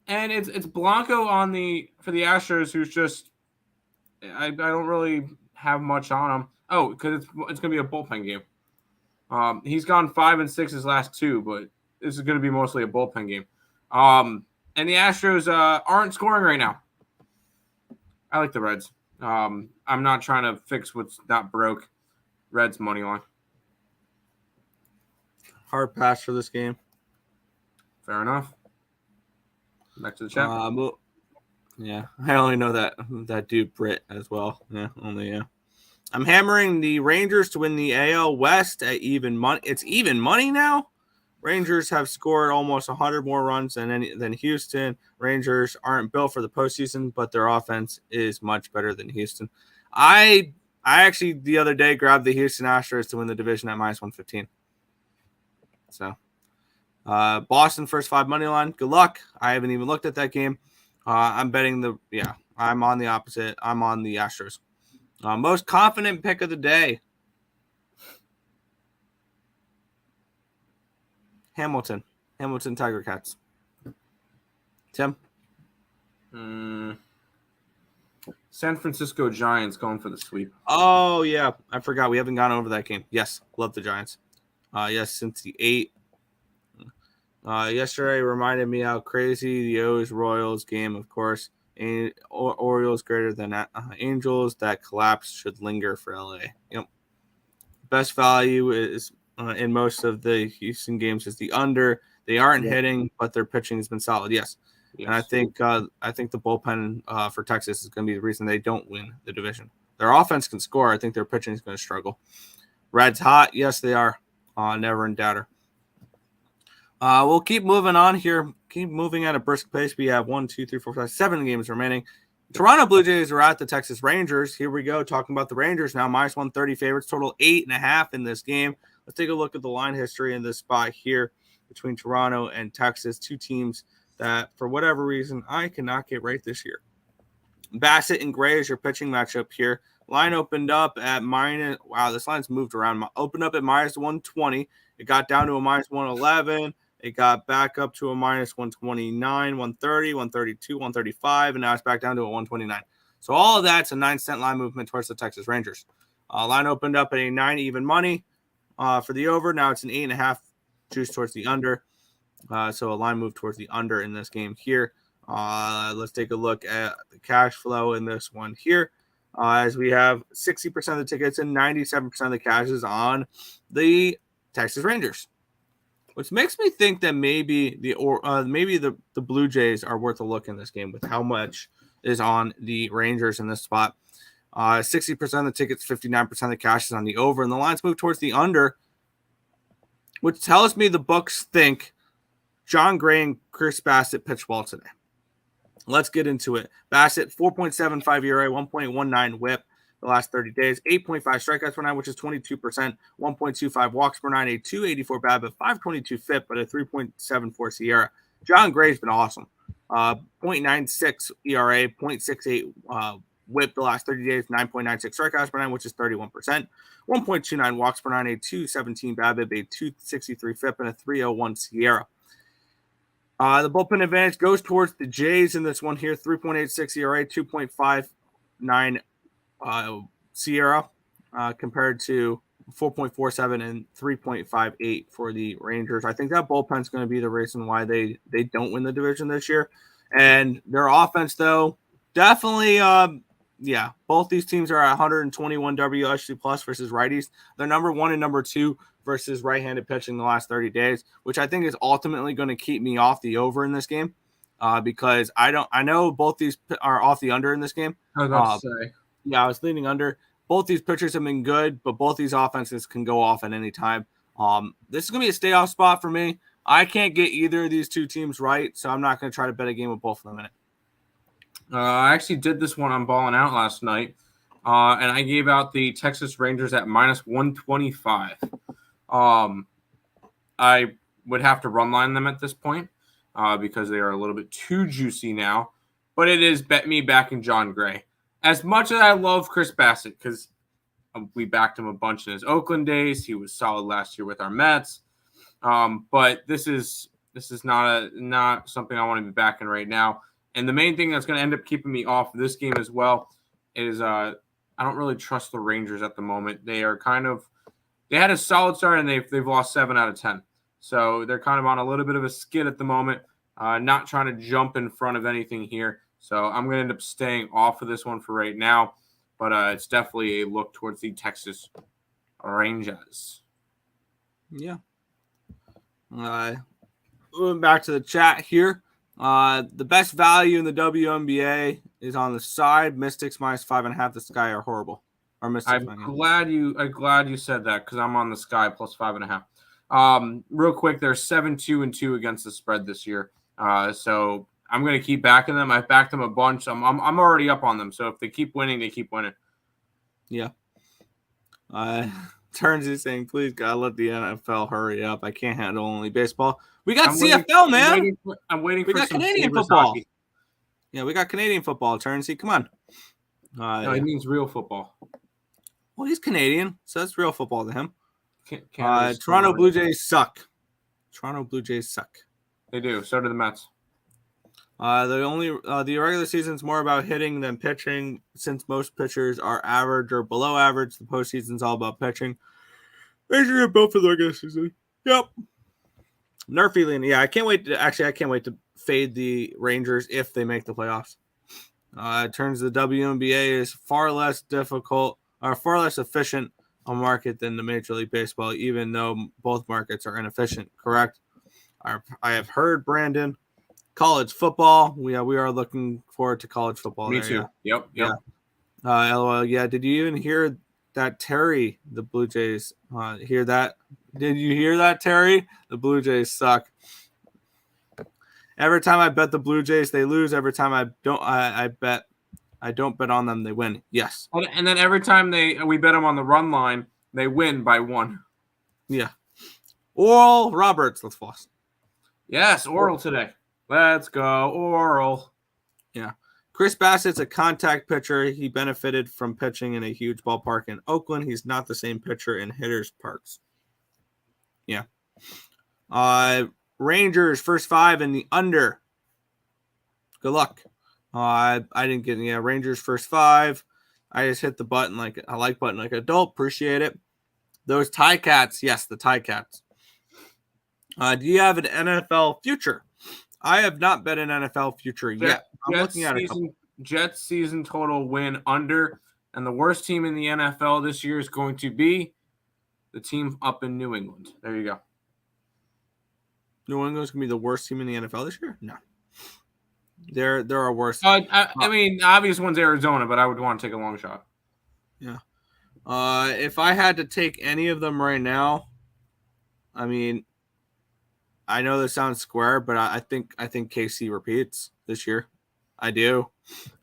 And it's Blanco for the Astros, who's just I don't really have much on him. Oh, because it's gonna be a bullpen game. He's gone 5 and 6 his last 2, but this is gonna be mostly a bullpen game. And the Astros aren't scoring right now. I like the Reds. I'm not trying to fix what's not broke. Reds money line. Hard pass for this game. Fair enough. Back to the chat. Yeah, I only know that dude Britt as well. Yeah, only. I'm hammering the Rangers to win the AL West at even money. It's even money now. Rangers have scored almost 100 more runs than Houston. Rangers aren't built for the postseason, but their offense is much better than Houston. I actually the other day grabbed the Houston Astros to win the division at -115. So, Boston first 5 money line. Good luck. I haven't even looked at that game. I'm betting I'm on the opposite. I'm on the Astros. Most confident pick of the day. Hamilton Tiger Cats. Tim? San Francisco Giants going for the sweep. Oh, yeah. I forgot. We haven't gone over that game. Yes. Love the Giants. Yes, since the 8. Yesterday reminded me how crazy the O's-Royals game, of course. Orioles greater than Angels. That collapse should linger for LA. Yep. Best value is in most of the Houston games is the under. They aren't hitting, but their pitching has been solid. Yes. And I think the bullpen for Texas is going to be the reason they don't win the division. Their offense can score. I think their pitching is going to struggle. Reds hot. Yes, they are. Never in doubter. We'll keep moving on here. Keep moving at a brisk pace. We have 1, 2, 3, 4, 5, 7 games remaining. Toronto Blue Jays are at the Texas Rangers. Here we go, talking about the Rangers now. Minus 130 favorites, total 8.5 in this game. Let's take a look at the line history in this spot here between Toronto and Texas, two teams that, for whatever reason, I cannot get right this year. Bassett and Gray is your pitching matchup here. Line opened up at minus, wow, this line's moved around. Opened up at minus 120. It got down to a minus 111. It got back up to a minus 129, 130, 132, 135, and now it's back down to a 129. So all of that's a 9-cent line movement towards the Texas Rangers. Line opened up at a 9 even money for the over. Now it's an 8.5 juice towards the under. So a line move towards the under in this game here. Let's take a look at the cash flow in this one here. As we have 60% of the tickets and 97% of the cash is on the Texas Rangers. Which makes me think that maybe the Blue Jays are worth a look in this game with how much is on the Rangers in this spot. 60% of the tickets, 59% of the cash is on the over, and the lines move towards the under, which tells me the books think Jon Gray and Chris Bassett pitch well today. Let's get into it. Bassett, 4.75 ERA, 1.19 whip the last 30 days, 8.5 strikeouts per nine, which is 22%, 1.25 walks per nine, a 284 BABIP, 522 FIP, but a 3.74 SIERA. Jon Gray's been awesome. 0.96 ERA, 0.68 whip the last 30 days, 9.96 strikeouts per nine, which is 31%, 1.29 walks per nine, a 217 BABIP, a 263 FIP, and a 301 SIERA. The bullpen advantage goes towards the Jays in this one here, 3.86 ERA, 2.59 SIERA compared to 4.47 and 3.58 for the Rangers. I think that bullpen is going to be the reason why they don't win the division this year. And their offense, though, definitely, both these teams are at 121 WSC plus versus righties. They're number one and number two versus right-handed pitching the last 30 days, which I think is ultimately going to keep me off the over in this game because I know both these are off the under in this game. I was about to say. Yeah, I was leaning under. Both these pitchers have been good, but both these offenses can go off at any time. This is going to be a stay-off spot for me. I can't get either of these two teams right, so I'm not going to try to bet a game with both of them in it. I actually did this one on Balling Out last night, and I gave out the Texas Rangers at minus 125. I would have to run line them at this point because they are a little bit too juicy now, but it is bet me back in Jon Gray. As much as I love Chris Bassett, because we backed him a bunch in his Oakland days, he was solid last year with our Mets. But this is not something I want to be backing right now. And the main thing that's going to end up keeping me off this game as well is I don't really trust the Rangers at the moment. They had a solid start and they've lost 7 out of 10. So they're kind of on a little bit of a skid at the moment. Not trying to jump in front of anything here. So I'm going to end up staying off of this one for right now. But it's definitely a look towards the Texas Rangers. Yeah. Moving back to the chat here. The best value in the WNBA is on the side. Mystics minus 5.5. The Sky are horrible. Or Mystics. I'm glad you said that because I'm on the Sky plus 5.5. Real quick, they're 7-2-2 against the spread this year. So I'm going to keep backing them. I've backed them a bunch. I'm already up on them. So if they keep winning, they keep winning. Yeah. Turns is saying, please, God, let the NFL hurry up. I can't handle only baseball. We got CFL, man. I'm waiting we for got some Canadian Sabres football. hockey. Yeah, we got Canadian football. Turnsy, come on. No, he means real football. Well, he's Canadian, so that's real football to him. Canada's Toronto Blue Jays suck. Toronto Blue Jays suck. They do. So do the Mets. The regular season's more about hitting than pitching. Since most pitchers are average or below average, the postseason's all about pitching. Rangers are built for the regular season. Yep. Nerf feeling. Yeah, I can't wait to fade the Rangers if they make the playoffs. It turns the WNBA is far less difficult or far less efficient a market than the Major League Baseball, even though both markets are inefficient. Correct? I have heard, Brandon. College football. We are looking forward to college football. Me too. Yeah. Yep. Yeah. LOL. Yeah. Did you even hear that, Terry? The Blue Jays. Hear that? Did you hear that, Terry? The Blue Jays suck. Every time I bet the Blue Jays, they lose. Every time I don't, I bet I don't bet on them. They win. Yes. And then every time we bet them on the run line, they win by 1. Yeah. Earle Roberts. Let's floss. Yes, Earle today. Let's go, Earle. Yeah. Chris Bassett's a contact pitcher. He benefited from pitching in a huge ballpark in Oakland. He's not the same pitcher in hitters' parks. Yeah. Rangers, first 5 in the under. Good luck. I didn't get Rangers, first 5. I just hit the button like I like button like adult. Appreciate it. Those Tie Cats. Yes, the Tie Cats. Do you have an NFL future? I have not bet an NFL future yet. I'm looking at it. Jets season total win under, and the worst team in the NFL this year is going to be the team up in New England. There you go. New England's going to be the worst team in the NFL this year? No. There are worse. I mean, the obvious one's Arizona, but I would want to take a long shot. Yeah. If I had to take any of them right now, I mean, I know this sounds square, but I think KC repeats this year. I do.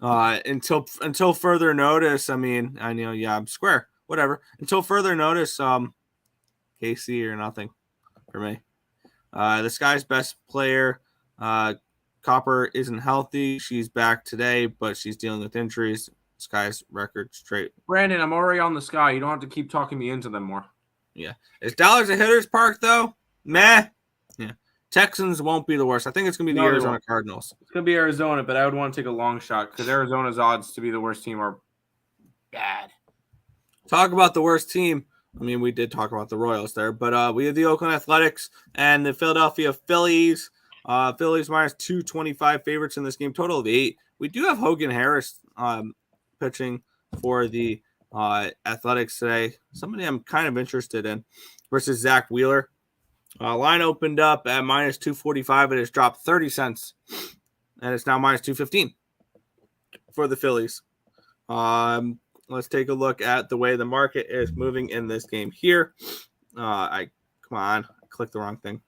Until further notice, I mean, I know, yeah, I'm square. Whatever. Until further notice, KC or nothing for me. This guy's best player, Copper, isn't healthy. She's back today, but she's dealing with injuries. This guy's record straight. Brandon, I'm already on the Sky. You don't have to keep talking me into them more. Yeah. Is Dallas a hitter's park, though? Meh. Yeah. Texans won't be the worst. I think it's going to be the Arizona Cardinals. It's going to be Arizona, but I would want to take a long shot because Arizona's odds to be the worst team are bad. Talk about the worst team. I mean, we did talk about the Royals there, but we have the Oakland Athletics and the Philadelphia Phillies. Phillies minus 225 favorites in this game, total of 8. We do have Hogan Harris pitching for the Athletics today. Somebody I'm kind of interested in versus Zach Wheeler. Line opened up at minus 245. It has dropped 30 cents, and it's now minus 215 for the Phillies. Let's take a look at the way the market is moving in this game here. I clicked the wrong thing,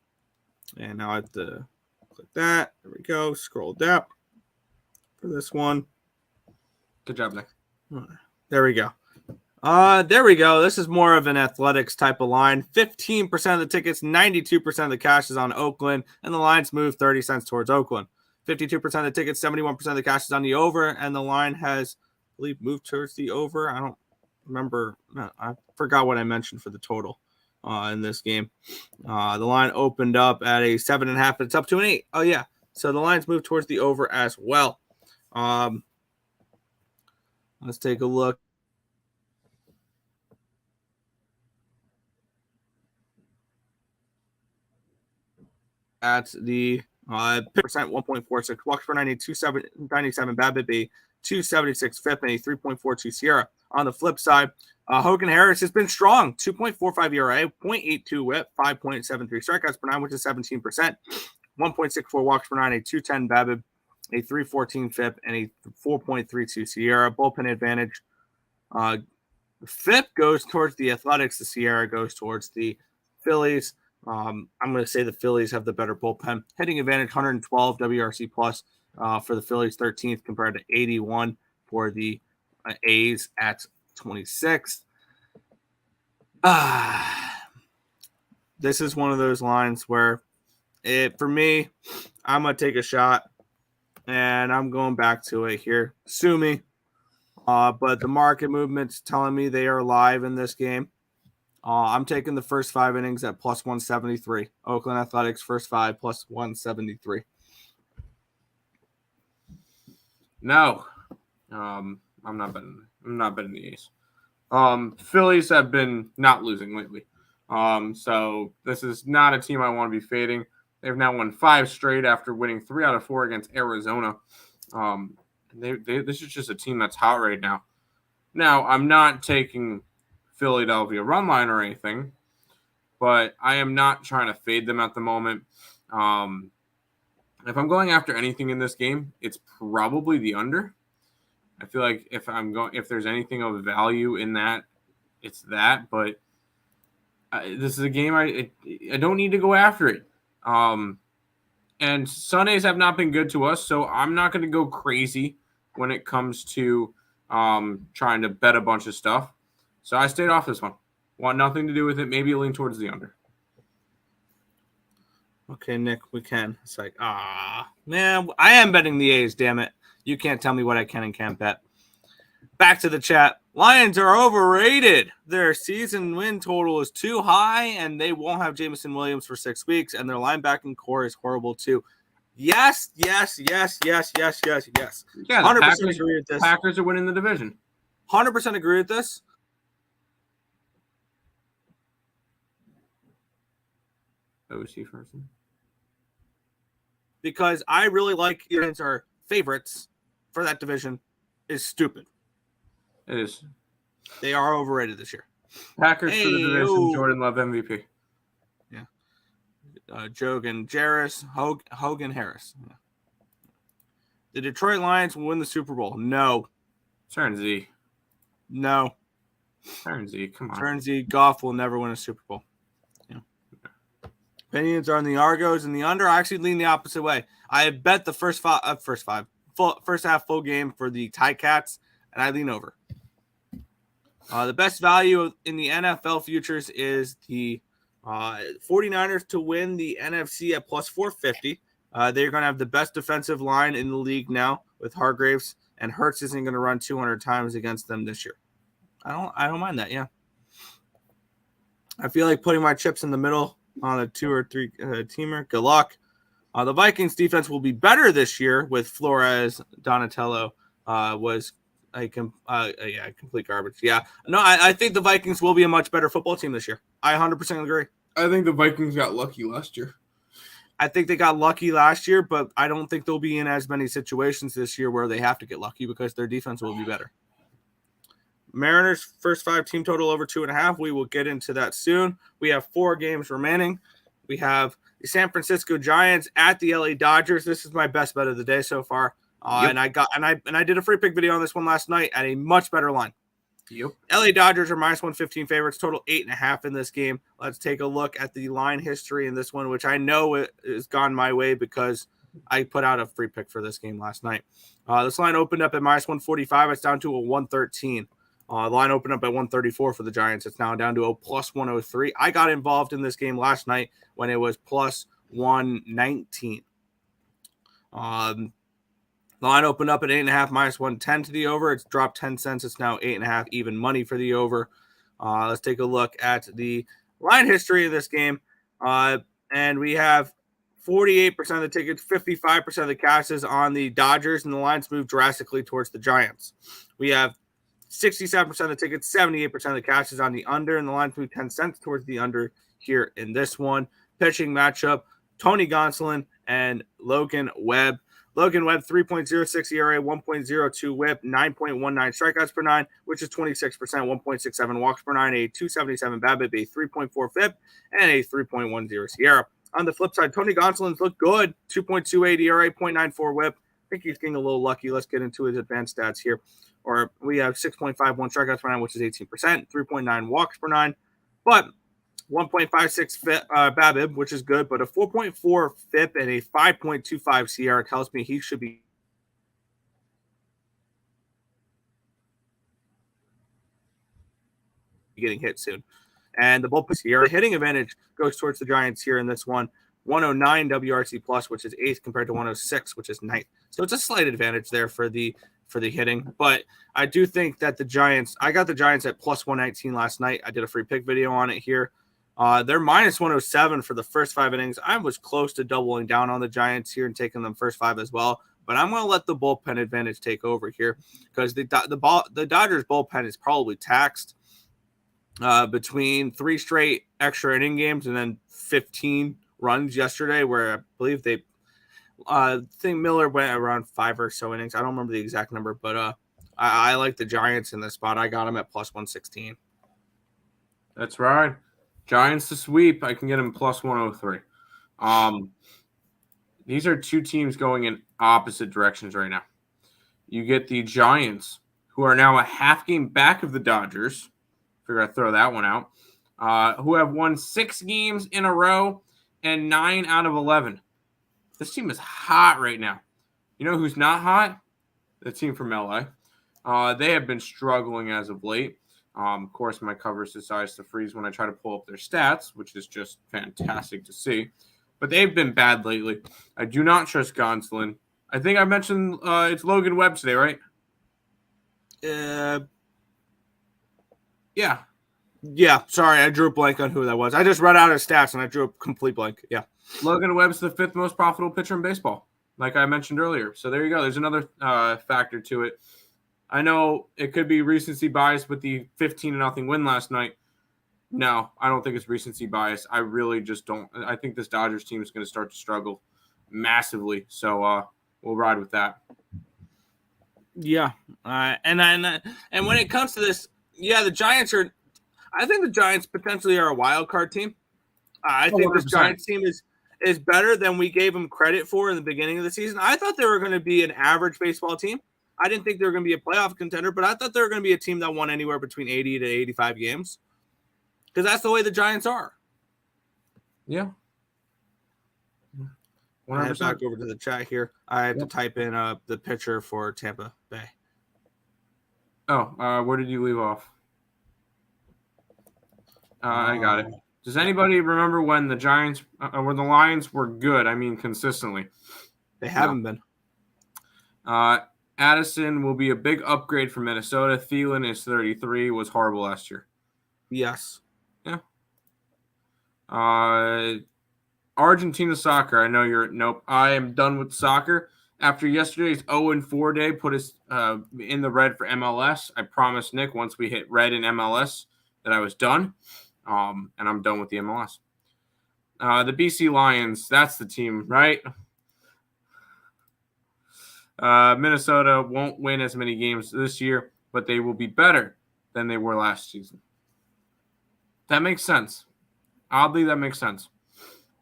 and now I have to click that. There we go. Scroll down for this one. Good job, Nick. There we go. There we go. This is more of an athletics type of line. 15% of the tickets, 92% of the cash is on Oakland, and the lines move 30 cents towards Oakland. 52% of the tickets, 71% of the cash is on the over, and the line has, I believe, moved towards the over. I don't remember. No, I forgot what I mentioned for the total in this game. The line opened up at a 7.5, but it's up to an 8. Oh, yeah. So the lines moved towards the over as well. Let's take a look. At the percent 1.46, walks per 90, 297 BABIP, 276 FIP, and a 3.42 Sierra. On the flip side, Hogan Harris has been strong, 2.45 ERA, 0.82 WHIP, 5.73 strikeouts per 9, which is 17%, 1.64 walks per 9, a 210 BABIP, a 314 FIP, and a 4.32 Sierra. Bullpen advantage. FIP goes towards the Athletics. The Sierra goes towards the Phillies. I'm going to say the Phillies have the better bullpen. Hitting advantage 112 WRC plus for the Phillies, 13th compared to 81 for the A's at 26th. This is one of those lines where for me, I'm going to take a shot and I'm going back to it here. Sue me. But the market movement's telling me they are live in this game. I'm taking the first 5 innings at plus 173. Oakland Athletics first 5 plus 173. No, I'm not betting the A's. Phillies have been not losing lately. So this is not a team I want to be fading. They've now won 5 straight after winning 3 out of 4 against Arizona. This is just a team that's hot right now. Now, I'm not taking Philadelphia run line or anything, but I am not trying to fade them at the moment. If I'm going after anything in this game, it's probably the under. I feel like if there's anything of value in that, it's that. But this is a game I don't need to go after it. And Sundays have not been good to us, so I'm not going to go crazy when it comes to trying to bet a bunch of stuff. So I stayed off this one. Want nothing to do with it. Maybe lean towards the under. Okay, Nick, we can. It's like, man, I am betting the A's, damn it. You can't tell me what I can and can't bet. Back to the chat. Lions are overrated. Their season win total is too high, and they won't have Jameson Williams for 6 weeks, and their linebacking core is horrible too. Yes. Yeah, 100% agree with this. Packers are winning the division. 100% agree with this. OC first. Because I really like Lions are favorites for that division is stupid. It is. They are overrated this year. Packers for the division. Jordan Love MVP. Yeah. Jogan Jarris, Hogan Harris. Yeah. The Detroit Lions will win the Super Bowl. No. Turn Z. No. Turn Z. Come on. Turn Z. Goff will never win a Super Bowl. Yeah. Opinions are on the Argos and the under. I actually lean the opposite way. I bet the first half full game for the Ticats, and I lean over. The best value in the NFL futures is the 49ers to win the NFC at plus 450. They're going to have the best defensive line in the league now with Hargraves, and Hurts isn't going to run 200 times against them this year. I don't mind that. Yeah, I feel like putting my chips in the middle on a 2 or 3 teamer. Good luck. The Vikings defense will be better this year with Flores. Donatello was complete garbage. Yeah, no, I think the Vikings will be a much better football team this year. I 100% agree. I think the Vikings got lucky last year. I think they got lucky last year, but I don't think they'll be in as many situations this year where they have to get lucky because their defense will be better. Mariners first 5 team total over 2.5. We will get into that soon. We have 4 games remaining. We have the San Francisco Giants at the LA Dodgers. This is my best bet of the day so far. Yep. And I did a free pick video on this one last night at a much better line. Yep. LA Dodgers are minus 115 favorites, total 8.5 in this game. Let's take a look at the line history in this one, which I know has gone my way because I put out a free pick for this game last night. This line opened up at minus 145. It's down to a 113. The line opened up at 134 for the Giants. It's now down to a plus 103. I got involved in this game last night when it was plus 119. The line opened up at 8.5, minus 110 to the over. It's dropped 10 cents. It's now 8.5, even money for the over. Let's take a look at the line history of this game. And we have 48% of the tickets, 55% of the cashes on the Dodgers, and the lines moved drastically towards the Giants. We have 67% of the tickets, 78% of the cashes on the under, and the lines moved 10 cents towards the under here in this one. Pitching matchup, Tony Gonsolin and Logan Webb. Logan Webb, 3.06 ERA, 1.02 whip, 9.19 strikeouts per 9, which is 26%, 1.67 walks per 9, a 277 BABIP, a 3.4 FIP, and a 3.10 SIERA. On the flip side, Tony Gonsolin's look good, 2.28 ERA, 0.94 whip. I think he's getting a little lucky. Let's get into his advanced stats here. Or we have 6.51 strikeouts per 9, which is 18%, 3.9 walks per 9, but 1.56 BABIP, which is good, but a 4.4 FIP and a 5.25 SIERA tells me he should be getting hit soon. And the bullpen SIERA hitting advantage goes towards the Giants here in this one. 109 WRC plus, which is 8th compared to 106, which is 9th. So it's a slight advantage there for the hitting. But I do think that the Giants, I got the Giants at plus 119 last night. I did a free pick video on it here. They're minus 107 for the first 5 innings. I was close to doubling down on the Giants here and taking them first 5 as well. But I'm going to let the bullpen advantage take over here because the Dodgers bullpen is probably taxed between 3 straight extra inning games and then 15 runs yesterday, where I believe I think Miller went around 5 or so innings. I don't remember the exact number, but I like the Giants in this spot. I got them at plus 116. That's right. Giants to sweep. I can get them plus 103. These are 2 teams going in opposite directions right now. You get the Giants, who are now a half game back of the Dodgers. Figure I'd throw that one out. Who have won 6 games in a row and 9 out of 11. This team is hot right now. You know who's not hot? the team from LA. They have been struggling as of late. Of course, my coverage decides to freeze when I try to pull up their stats, which is just fantastic to see. But they've been bad lately. I do not trust Gonsolin. I think I mentioned it's Logan Webb today, right? Yeah. Yeah, sorry, I drew a blank on who that was. I just read out his stats and I drew a complete blank. Yeah. Logan Webb's the 5th most profitable pitcher in baseball, like I mentioned earlier. So there you go. There's another factor to it. I know it could be recency bias with the 15-0 win last night. No, I don't think it's recency bias. I really just don't. I think this Dodgers team is going to start to struggle massively. So we'll ride with that. Yeah. And when it comes to this, yeah, the Giants are. I think the Giants potentially are a wild card team. I think this Giants team is better than we gave them credit for in the beginning of the season. I thought they were going to be an average baseball team. I didn't think they were going to be a playoff contender, but I thought they were going to be a team that won anywhere between 80 to 85 games. Because that's the way the Giants are. Yeah. 100%. I have back over to the chat here. I have to type in the pitcher for Tampa Bay. Oh, where did you leave off? I got it. Does anybody remember when the Giants, when the Lions were good? I mean, consistently. They haven't been. Addison will be a big upgrade for Minnesota. Thielen is 33. Was horrible last year. Yes. Yeah. Argentina soccer. I know you're. Nope. I am done with soccer. After yesterday's 0-4 day, put us in the red for MLS. I promised Nick once we hit red in MLS that I was done. And I'm done with the MLS. The BC Lions, that's the team, right? Minnesota won't win as many games this year, but they will be better than they were last season. That makes sense. Oddly, that makes sense.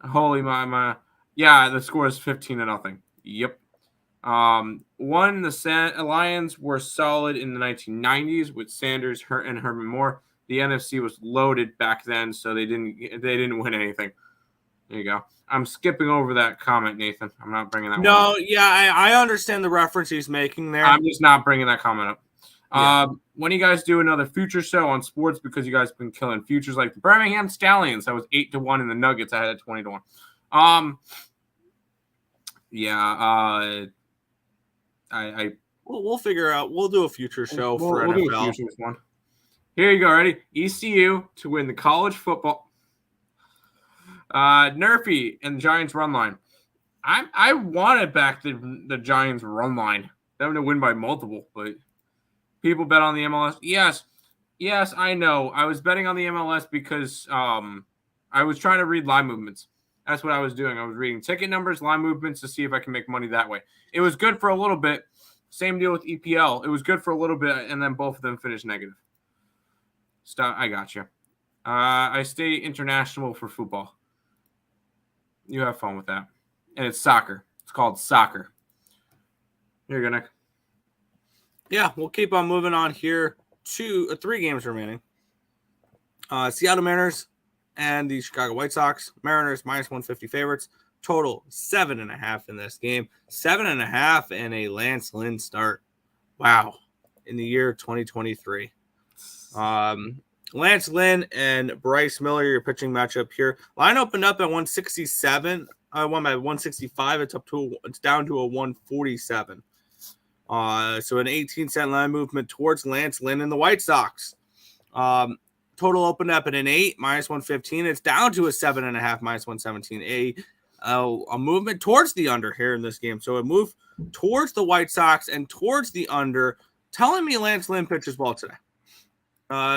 Holy my. Yeah, the score is 15-0. Yep. The Lions were solid in the 1990s with Sanders, and Herman Moore. The NFC was loaded back then, so they didn't win anything. There you go. I'm skipping over that comment, Nathan. I'm not bringing that one up. Yeah, I understand the reference he's making there. I'm just not bringing that comment up. Yeah. When you guys do another future show on sports, because you guys have been killing futures like the Birmingham Stallions, that was 8-1, and the Nuggets I had at 20-1. We'll figure out. We'll do a future show for NFL. Do a futures one. Here you go. Ready? ECU to win the college football. Nerfy and the Giants run line. I wanted back the Giants run line. Them to win by multiple, but people bet on the MLS. Yes, I know. I was betting on the MLS because I was trying to read line movements. That's what I was doing. I was reading ticket numbers, line movements to see if I can make money that way. It was good for a little bit. Same deal with EPL. It was good for a little bit, and then both of them finished negative. Stop. I got you. I stay international for football. You have fun with that. And it's soccer. It's called soccer. Here you go, Nick. Yeah, we'll keep on moving on here. 3 games remaining. Seattle Mariners and the Chicago White Sox. Mariners -150 favorites. Total 7.5 in this game. 7.5 in a Lance Lynn start. Wow. In the year 2023. Lance Lynn and Bryce Miller, your pitching matchup here. Line opened up at 167. I won by 165. It's down to a 147. So an 18-cent line movement towards Lance Lynn and the White Sox. Total opened up at an 8, -115. It's down to a 7.5, -117. A movement towards the under here in this game. So a move towards the White Sox and towards the under, telling me Lance Lynn pitches well today.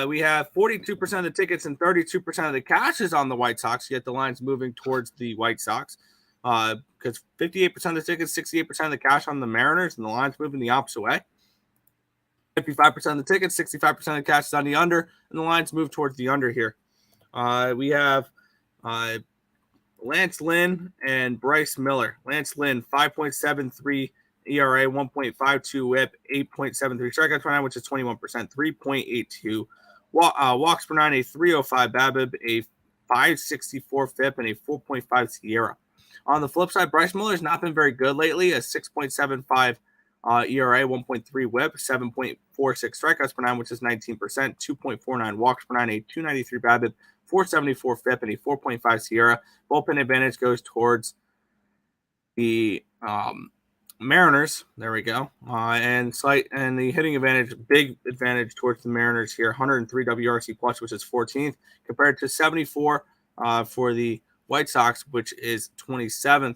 We have 42% of the tickets and 32% of the cash is on the White Sox, yet the line's moving towards the White Sox. Because 58% of the tickets, 68% of the cash on the Mariners, and the line's moving the opposite way. 55% of the tickets, 65% of the cash is on the under, and the line's move towards the under here. We have Lance Lynn and Bryce Miller. Lance Lynn, 5.73 ERA, 1.52 whip, 8.73 strikeouts per nine, which is 21%, 3.82 walks per nine, a 305 BABIP, a 564 FIP, and a 4.5 SIERA. On the flip side, Bryce Miller has not been very good lately, a 6.75 ERA, 1.3 whip, 7.46 strikeouts per nine, which is 19%, 2.49 walks per nine, a 293 BABIP, 474 FIP, and a 4.5 Sierra. Bullpen advantage goes towards the Mariners. There we go. And the hitting advantage, big advantage towards the Mariners here. 103 WRC plus, which is 14th, compared to 74 for the White Sox, which is 27th.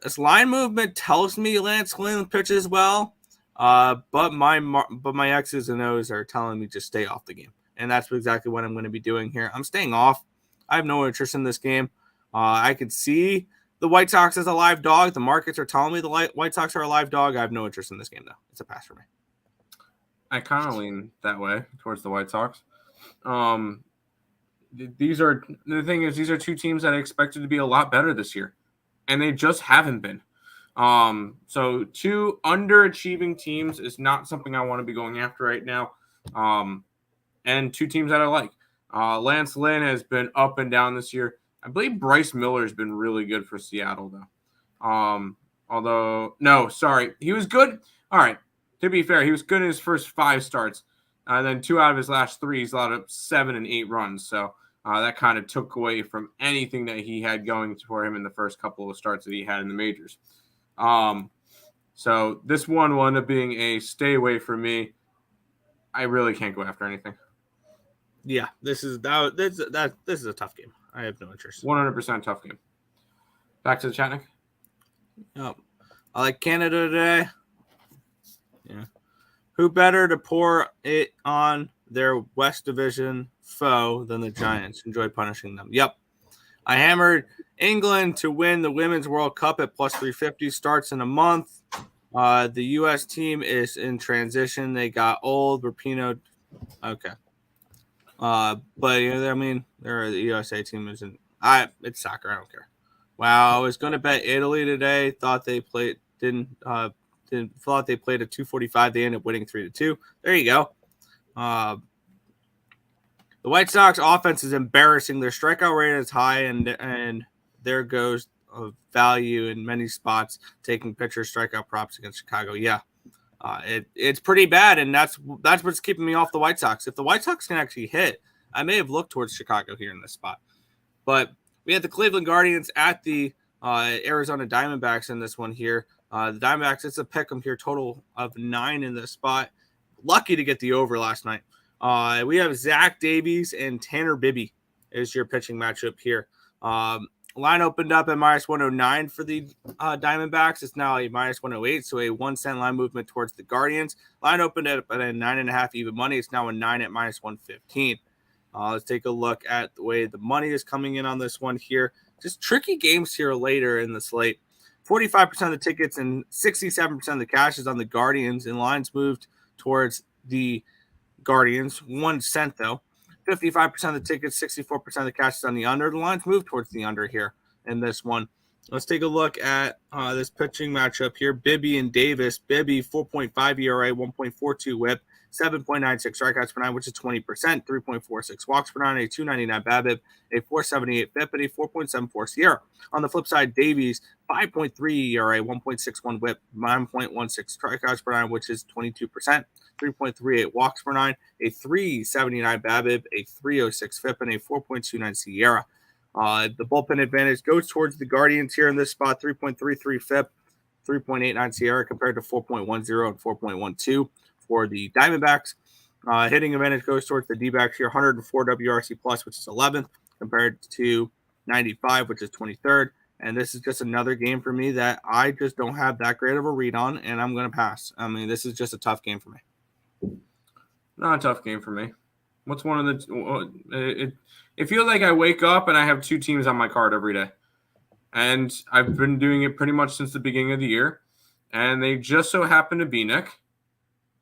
This line movement tells me Lance Lynn pitches well, but my X's and O's are telling me just stay off the game, and that's exactly what I'm going to be doing here. I'm staying off. I have no interest in this game. I could see the White Sox as a live dog. The markets are telling me the White Sox are a live dog. I have no interest in this game, though. It's a pass for me. I kind of lean that way towards the White Sox. These are two teams that I expected to be a lot better this year, and they just haven't been. So two underachieving teams is not something I want to be going after right now. And two teams that I like. Lance Lynn has been up and down this year. I believe Bryce Miller has been really good for Seattle, though. He was good. All right, to be fair, he was good in his first 5 starts. Then 2 out of his last 3, he's allowed up 7 and 8 runs. So that kind of took away from anything that he had going for him in the first couple of starts that he had in the majors. So this one will end up being a stay away for me. I really can't go after anything. Yeah, this is a tough game. I have no interest. 100% tough game. Back to the chat, Nick. Yep. I like Canada today. Yeah. Who better to pour it on their West Division foe than the Giants? Enjoy punishing them. Yep. I hammered England to win the Women's World Cup at plus 350. Starts in a month. The U.S. team is in transition. They got old. Rapinoe. Okay. But the USA team isn't. It's soccer. I don't care. Wow, I was going to bet Italy today. Thought they played a 245. They ended up winning 3-2. There you go. The White Sox offense is embarrassing. Their strikeout rate is high, and there goes value in many spots. Taking pitcher strikeout props against Chicago. Yeah. It's pretty bad, and that's what's keeping me off the White Sox. If the White Sox can actually hit, I may have looked towards Chicago here in this spot. But we had the Cleveland Guardians at the Arizona Diamondbacks in this one here. The Diamondbacks, it's a pick 'em here, total of 9 in this spot. Lucky to get the over last night. We have Zach Davies and Tanner Bibby is your pitching matchup here. Line opened up at minus 109 for the Diamondbacks. It's now a minus 108, so a 1 cent line movement towards the Guardians. Line opened up at a 9.5 even money. It's now a 9 at minus 115. Let's take a look at the way the money is coming in on this one here. Just tricky games here later in the slate. 45% of the tickets and 67% of the cash is on the Guardians, and lines moved towards the Guardians. 1 cent, though. 55% of the tickets, 64% of the cash is on the under. The lines move towards the under here in this one. Let's take a look at this pitching matchup here. Bibby and Davis. Bibby, 4.5 ERA, 1.42 whip, 7.96 strikeouts per nine, which is 20%, 3.46 walks per nine, a 299 BABIP, a 478 FIP, and a 4.74 Sierra. On the flip side, Davies, 5.3 ERA, 1.61 whip, 9.16 strikeouts per nine, which is 22%, 3.38 walks per nine, a 379 BABIP, a 306 FIP, and a 4.29 Sierra. The bullpen advantage goes towards the Guardians here in this spot, 3.33 FIP, 3.89 Sierra compared to 4.10 and 4.12 for the Diamondbacks. Hitting advantage goes towards the D-backs here, 104 WRC plus, which is 11th, compared to 95, which is 23rd. And this is just another game for me that I just don't have that great of a read on, and I'm going to pass. I mean, this is just a tough game for me. Not a tough game for me. What's one of the it feels like I wake up and I have 2 teams on my card every day. And I've been doing it pretty much since the beginning of the year. And they just so happen to be, Nick,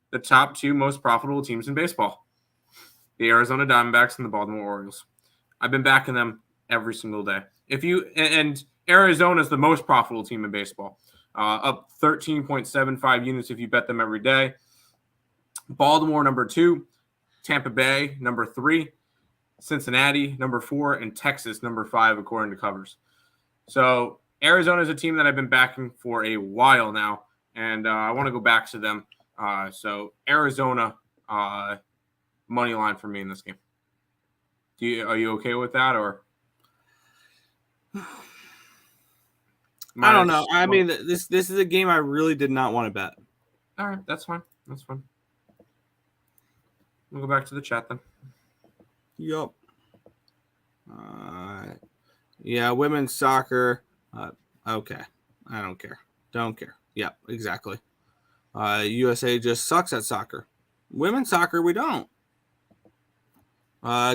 the top 2 most profitable teams in baseball. The Arizona Diamondbacks and the Baltimore Orioles. I've been backing them every single day. And Arizona is the most profitable team in baseball. Up 13.75 units if you bet them every day. Baltimore, number 2. Tampa Bay, number 3. Cincinnati, number 4. And Texas, number 5, according to covers. So Arizona is a team that I've been backing for a while now. and I want to go back to them. So Arizona money line for me in this game. Are you okay with that, or? I don't know. I mean, this is a game I really did not want to bet. All right, that's fine. That's fine. We'll go back to the chat then. Yep. Yeah, women's soccer. Okay. I don't care. Don't care. Yep, exactly. USA just sucks at soccer. Women's soccer, we don't.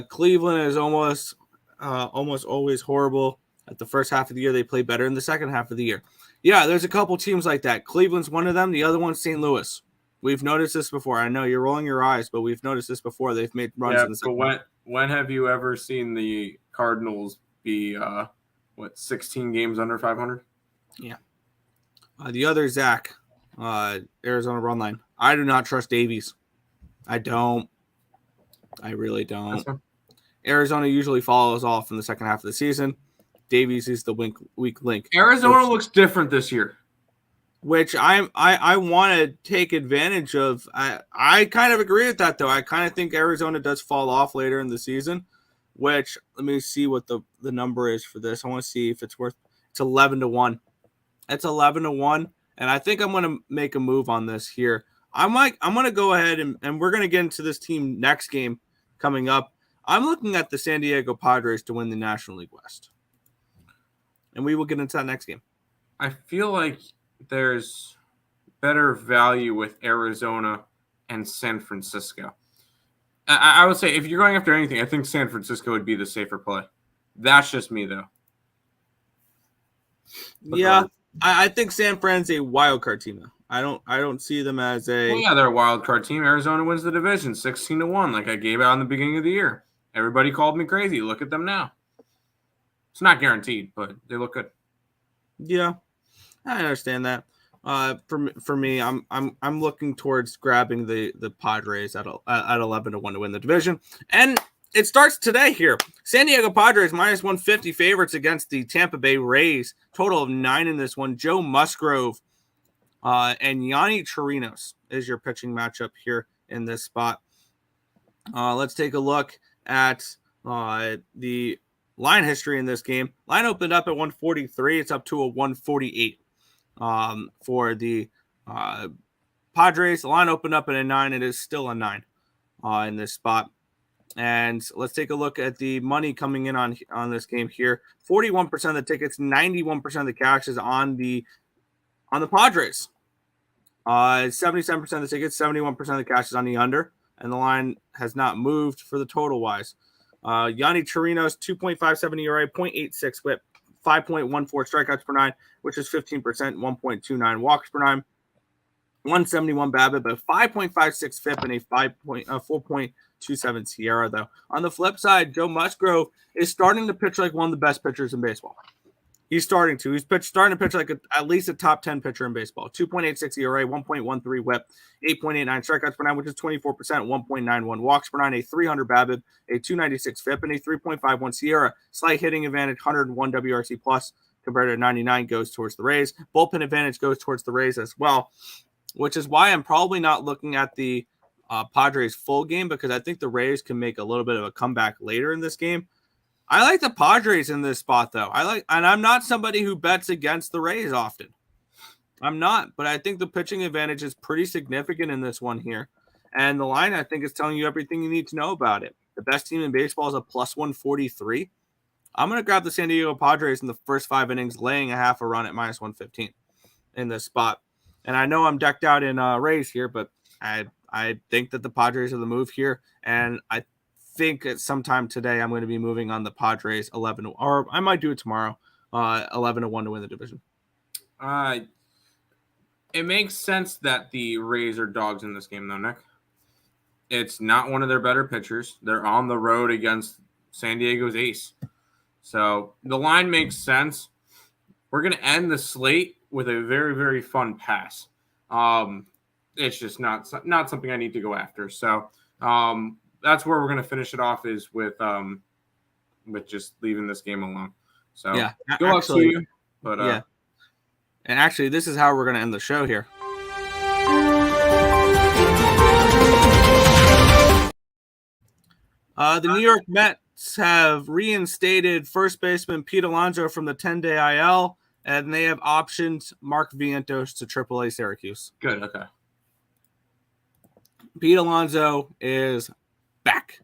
Cleveland is almost always horrible at the first half of the year. They play better in the second half of the year. Yeah, there's a couple teams like that. Cleveland's one of them. The other one's St. Louis. We've noticed this before. I know you're rolling your eyes, but we've noticed this before. They've made runs in the second half. When have you ever seen the Cardinals be 16 games under 500? Yeah. The other Zach, Arizona run line. I do not trust Davies. I don't. I really don't. Arizona usually follows off in the second half of the season. Davies is the weak link. Arizona looks different this year, which I want to take advantage of. I kind of agree with that, though. I kind of think Arizona does fall off later in the season, which let me see what the number is for this. I want to see if it's worth. It's 11-1. It's 11-1, and I think I'm going to make a move on this here. I'm going to go ahead and we're going to get into this team next game coming up. I'm looking at the San Diego Padres to win the National League West. And we will get into that next game. I feel like there's better value with Arizona and San Francisco. I would say if you're going after anything, I think San Francisco would be the safer play. That's just me, though. Yeah, I think San Fran's a wild card team, though. I don't see them as a. Well, yeah, they're a wild card team. Arizona wins the division 16-1, like I gave out in the beginning of the year. Everybody called me crazy. Look at them now. It's not guaranteed, but they look good. Yeah, I understand that. For me, I'm looking towards grabbing the Padres at 11-1 to win the division, and it starts today here. San Diego Padres minus 150 favorites against the Tampa Bay Rays. Total of 9 in this one. Joe Musgrove and Yonny Chirinos is your pitching matchup here in this spot. Let's take a look at the line history in this game. Line opened up at 143. It's up to a 148 for the Padres. The line opened up at a 9. It is still a 9 in this spot. And let's take a look at the money coming in on this game here. 41% of the tickets, 91% of the cash is on the Padres. 77% of the tickets, 71% of the cash is on the under. And the line has not moved for the total wise. Yonny Chirinos, 2.57 ERA, 0.86 whip, 5.14 strikeouts per 9, which is 15%, 1.29 walks per 9, 171 BABIP, but 5.56 FIP and a 4.27 Sierra, though. On the flip side, Joe Musgrove is starting to pitch like one of the best pitchers in baseball. He's starting to. He's starting to pitch like at least a top 10 pitcher in baseball. 2.86 ERA, 1.13 whip, 8.89 strikeouts per 9, which is 24%, 1.91 walks per 9, a 300 BABIP, a 296 FIP, and a 3.51 Sierra. Slight hitting advantage, 101 WRC plus compared to 99 goes towards the Rays. Bullpen advantage goes towards the Rays as well, which is why I'm probably not looking at the Padres full game, because I think the Rays can make a little bit of a comeback later in this game. I like the Padres in this spot, though. And I'm not somebody who bets against the Rays often. I'm not, but I think the pitching advantage is pretty significant in this one here. And the line, I think, is telling you everything you need to know about it. The best team in baseball is a plus 143. I'm going to grab the San Diego Padres in the first 5 innings, laying a half a run at minus 115 in this spot. And I know I'm decked out in Rays here, but I think that the Padres are the move here. And I think at sometime today I'm going to be moving on the Padres 11, or I might do it tomorrow, 11-1 to win the division. It makes sense that the Rays are dogs in this game, though, Nick. It's not one of their better pitchers. They're on the road against San Diego's ace. So the line makes sense. We're going to end the slate with a very, very fun pass. It's just not something I need to go after. So that's where we're going to finish it off, is with just leaving this game alone. So yeah, good luck to you. But yeah. And actually, this is how we're going to end the show here. The New York Mets have reinstated first baseman Pete Alonso from the 10-day IL, and they have optioned Mark Vientos to AAA Syracuse. Good. Okay. Pete Alonso is back.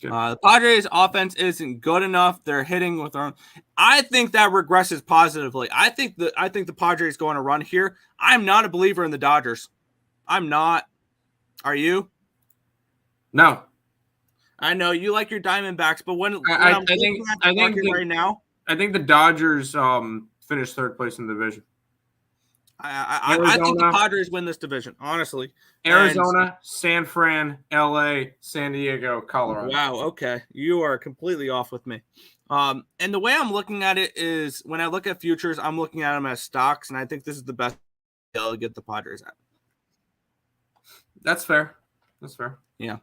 The Padres' offense isn't good enough. They're hitting with their own. I think that regresses positively. I think the Padres go on a run here. I'm not a believer in the Dodgers. I'm not. Are you? No. I know you like your Diamondbacks, but I think right now, I think the Dodgers finished third place in the division. I think the Padres win this division, honestly. Arizona, San Fran, LA, San Diego, Colorado. Wow, okay. You are completely off with me. And the way I'm looking at it is when I look at futures, I'm looking at them as stocks, and I think this is the best deal to get the Padres at. That's fair. Yeah.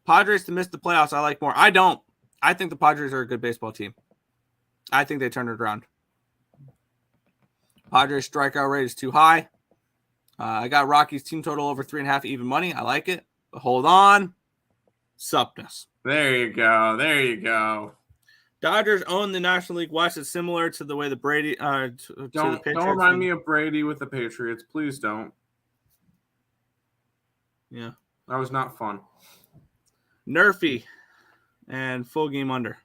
Padres to miss the playoffs, I like more. I don't. I think the Padres are a good baseball team. I think they turned it around. Padres strikeout rate is too high. I got Rockies team total over 3.5 even money. I like it. But hold on. Supness. There you go. Dodgers own the National League West. It's similar to the way the Brady don't remind me of Brady with the Patriots. Please don't. Yeah. That was not fun. Nerfy and full game under.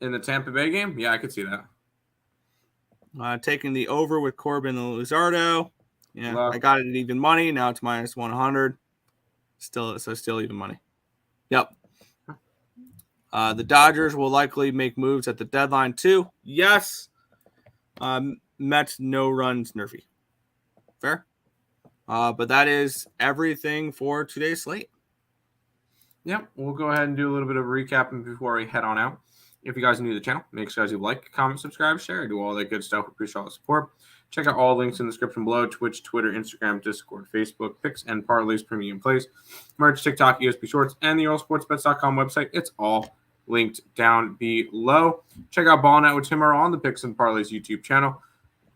In the Tampa Bay game? Yeah, I could see that. Taking the over with Corbin and Luzardo. Yeah, I got it at even money. Now it's minus 100. Still even money. Yep. The Dodgers will likely make moves at the deadline too. Yes. Mets no runs Nerfy. Fair. But that is everything for today's slate. Yep, we'll go ahead and do a little bit of recapping before we head on out. If you guys are new to the channel, make sure you like, comment, subscribe, share, do all that good stuff. We appreciate all the support. Check out all links in the description below: Twitch, Twitter, Instagram, Discord, Facebook, Picks and Parleys, Premium Plays, merch, TikTok, ESP Shorts, and the EarleSportsBets.com website. It's all linked down below. Check out Ball Night with Tim Earle on the Picks and Parleys YouTube channel.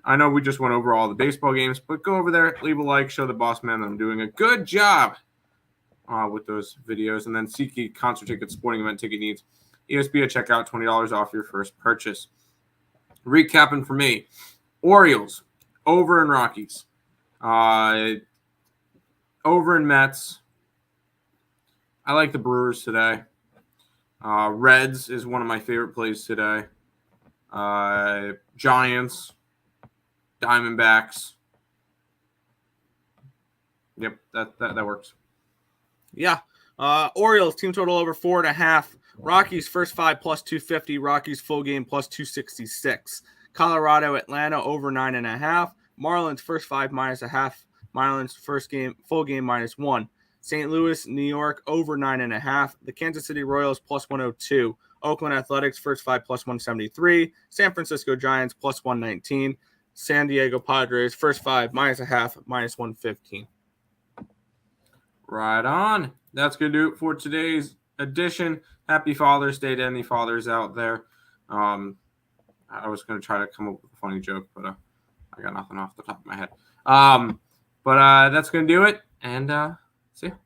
I know we just went over all the baseball games, but go over there, leave a like, show the boss man that I'm doing a good job with those videos. And then SeatGeek concert tickets, sporting event ticket needs, ESP at checkout, $20 off your first purchase. Recapping for me: Orioles over in Rockies, over in Mets. I like the Brewers today. Reds is one of my favorite plays today. Giants, Diamondbacks. Yep, that works. Yeah. Orioles team total over 4.5. Rockies first 5 plus 250. Rockies full game plus 266. Colorado, Atlanta over 9.5. Marlins first 5 minus a half. Marlins first game full game minus 1. St. Louis, New York over 9.5. The Kansas City Royals plus 102. Oakland Athletics first 5 plus 173. San Francisco Giants plus 119. San Diego Padres first 5 minus a half minus 115. Right on. That's going to do it for today's edition. Happy Father's Day to any fathers out there. I was going to try to come up with a funny joke, but I got nothing off the top of my head. But that's going to do it, and see you.